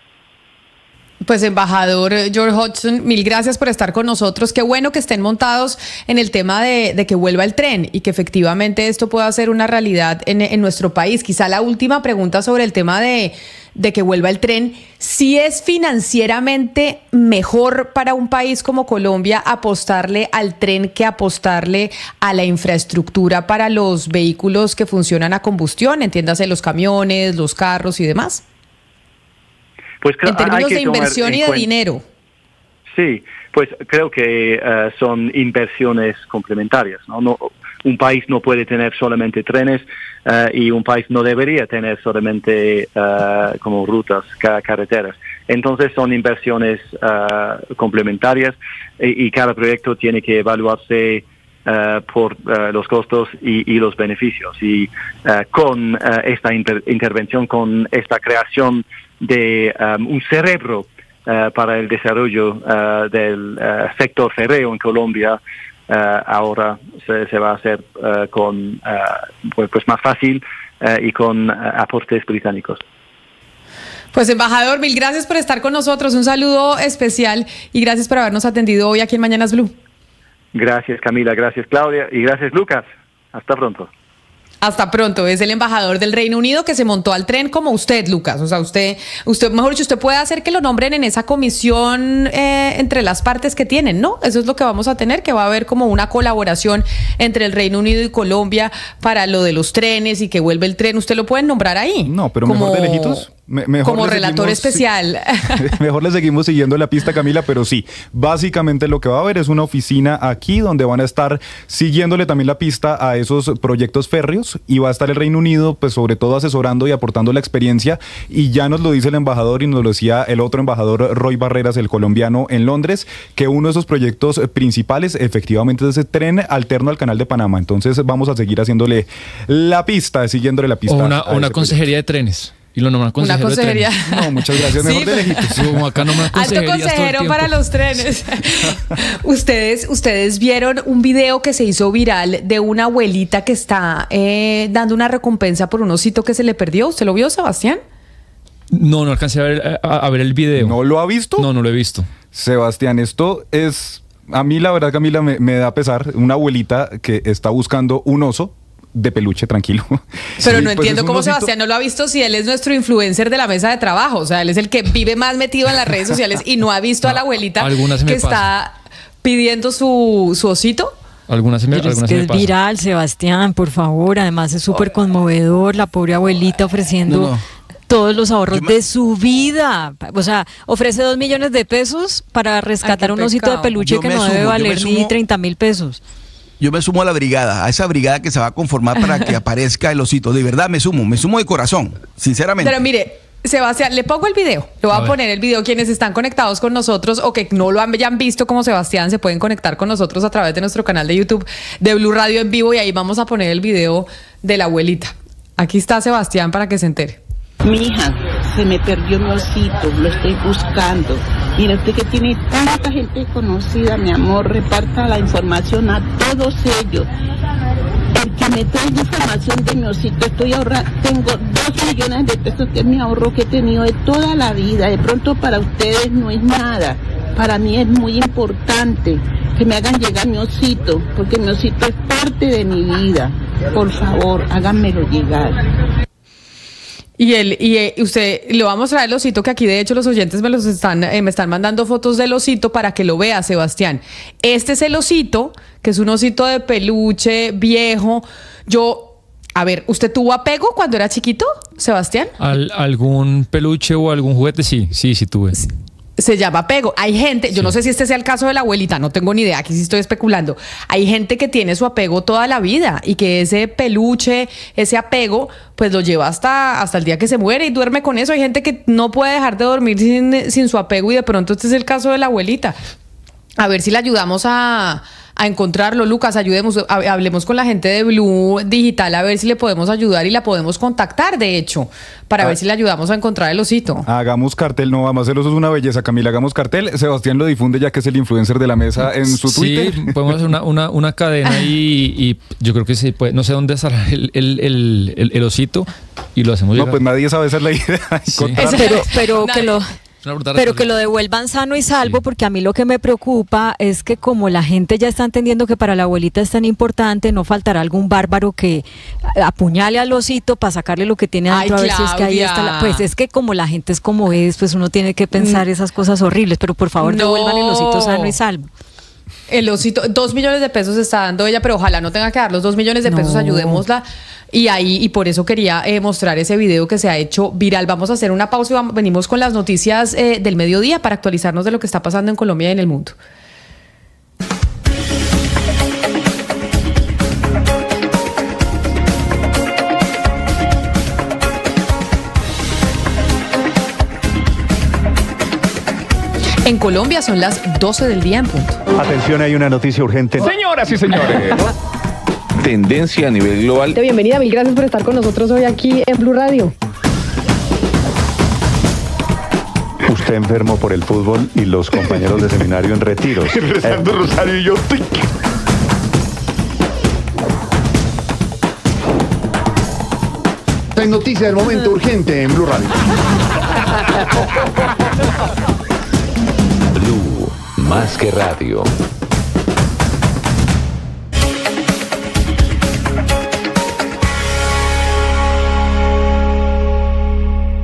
Pues embajador George Hodgson, mil gracias por estar con nosotros. Qué bueno que estén montados en el tema de que vuelva el tren y que efectivamente esto pueda ser una realidad en nuestro país. Quizá la última pregunta sobre el tema de que vuelva el tren. ¿Sí es financieramente mejor para un país como Colombia apostarle al tren que apostarle a la infraestructura para los vehículos que funcionan a combustión? Entiéndase los camiones, los carros y demás. Pues en términos de inversión y de dinero. Sí, pues creo que son inversiones complementarias, ¿no? Un país no puede tener solamente trenes y un país no debería tener solamente como rutas, carreteras. Entonces son inversiones complementarias y cada proyecto tiene que evaluarse por los costos y los beneficios. Y con esta intervención, con esta creación de un cerebro para el desarrollo del sector férreo en Colombia, ahora se va a hacer con pues más fácil y con aportes británicos. Pues embajador, mil gracias por estar con nosotros, un saludo especial y gracias por habernos atendido hoy aquí en Mañanas Blue. Gracias Camila, gracias Claudia y gracias Lucas. Hasta pronto. Hasta pronto. Es el embajador del Reino Unido que se montó al tren como usted, Lucas. O sea, usted, mejor dicho, usted puede hacer que lo nombren en esa comisión entre las partes que tienen, ¿no? Eso es lo que vamos a tener, que va a haber como una colaboración entre el Reino Unido y Colombia para lo de los trenes y que vuelve el tren. ¿Usted lo pueden nombrar ahí? No, pero como, mejor de lejitos. Mejor como relator especial. Mejor le seguimos siguiendo la pista, Camila, pero sí, básicamente lo que va a haber es una oficina aquí donde van a estar siguiéndole también la pista a esos proyectos férreos y va a estar el Reino Unido, pues sobre todo asesorando y aportando la experiencia, y ya nos lo dice el embajador y nos lo decía el otro embajador, Roy Barreras, el colombiano en Londres, que uno de esos proyectos principales efectivamente es ese tren alterno al Canal de Panamá. Entonces vamos a seguir haciéndole la pista, siguiéndole la pista. O una consejería de trenes. Y lo nombran consejero. Una consejería. De trenes. No, muchas gracias. Mejor de lejitos. Como acá nombran alto consejero para los trenes. Ustedes vieron un video que se hizo viral de una abuelita que está dando una recompensa por un osito que se le perdió. ¿Usted lo vio, Sebastián? No alcancé a ver el video. ¿No lo ha visto? No lo he visto. Sebastián, esto es... A mí la verdad, Camila, me da pesar. Una abuelita que está buscando un oso de peluche, tranquilo. Pero sí, no entiendo cómo Sebastián no lo ha visto si él es nuestro influencer de la mesa de trabajo. O sea, él es el que vive más metido en las redes sociales y no ha visto a la abuelita que está pidiendo su osito. Algunas que es viral, Sebastián, por favor. Además es súper conmovedor la pobre abuelita ofreciendo todos los ahorros de su vida. O sea, ofrece 2 millones de pesos para rescatar un osito de peluche que no debe valer ni 30,000 pesos. Yo me sumo a la brigada, a esa brigada que se va a conformar para que aparezca el osito. De verdad me sumo de corazón, sinceramente. Pero mire, Sebastián, le pongo el video. Le voy a poner el video. Quienes están conectados con nosotros o que no lo hayan visto como Sebastián, se pueden conectar con nosotros a través de nuestro canal de YouTube de Blue Radio en vivo y ahí vamos a poner el video de la abuelita. Aquí está Sebastián para que se entere. Mi hija, se me perdió mi osito, lo estoy buscando. Mira, usted que tiene tanta gente conocida, mi amor, reparta la información a todos ellos. Porque me trae información de mi osito, estoy ahorrando, tengo 2 millones de pesos que es mi ahorro que he tenido de toda la vida. De pronto para ustedes no es nada, para mí es muy importante que me hagan llegar mi osito, porque mi osito es parte de mi vida. Por favor, háganmelo llegar. Y usted le va a mostrar el osito, que aquí de hecho los oyentes me están mandando fotos del osito para que lo vea, Sebastián. Este es el osito, que es un osito de peluche viejo. A ver, ¿usted tuvo apego cuando era chiquito, Sebastián? ¿Algún peluche o algún juguete? Sí tuve. Se llama apego. Hay gente, yo no sé si este sea el caso de la abuelita, no tengo ni idea, aquí sí estoy especulando. Hay gente que tiene su apego toda la vida y que ese peluche, ese apego, pues lo lleva hasta el día que se muere y duerme con eso. Hay gente que no puede dejar de dormir sin su apego y de pronto este es el caso de la abuelita. A ver si le ayudamos a encontrarlo, Lucas, hablemos con la gente de Blue Digital a ver si le podemos ayudar y la podemos contactar, de hecho, para ver si le ayudamos a encontrar el osito. Hagamos cartel, no, además el oso es una belleza, Camila, hagamos cartel. Sebastián lo difunde ya que es el influencer de la mesa en su Twitter. Sí, podemos hacer una cadena y yo creo que se puede, no sé dónde estará el osito y lo hacemos llegar. No, pues nadie sabe hacer la idea. Sí. Pero que lo devuelvan sano y salvo, porque a mí lo que me preocupa es que como la gente ya está entendiendo que para la abuelita es tan importante, no faltará algún bárbaro que apuñale al osito para sacarle lo que tiene adentro. A ver si es que ahí está pues es que como la gente es como es, pues uno tiene que pensar esas cosas horribles, pero por favor devuelvan el osito sano y salvo. El osito, 2 millones de pesos está dando ella, pero ojalá no tenga que dar los 2 millones de pesos, ayudémosla. Y por eso quería mostrar ese video que se ha hecho viral. Vamos a hacer una pausa y venimos con las noticias del mediodía para actualizarnos de lo que está pasando en Colombia y en el mundo. En Colombia son las 12 del día en punto. Atención, hay una noticia urgente. Señoras y señores. Tendencia a nivel global. Bienvenida, mil gracias por estar con nosotros hoy aquí en Blue Radio. Usted enfermo por el fútbol y los compañeros de seminario en retiros. Rezando rosario y yo. Hay noticia del momento urgente en Blue Radio. Blue, más que radio.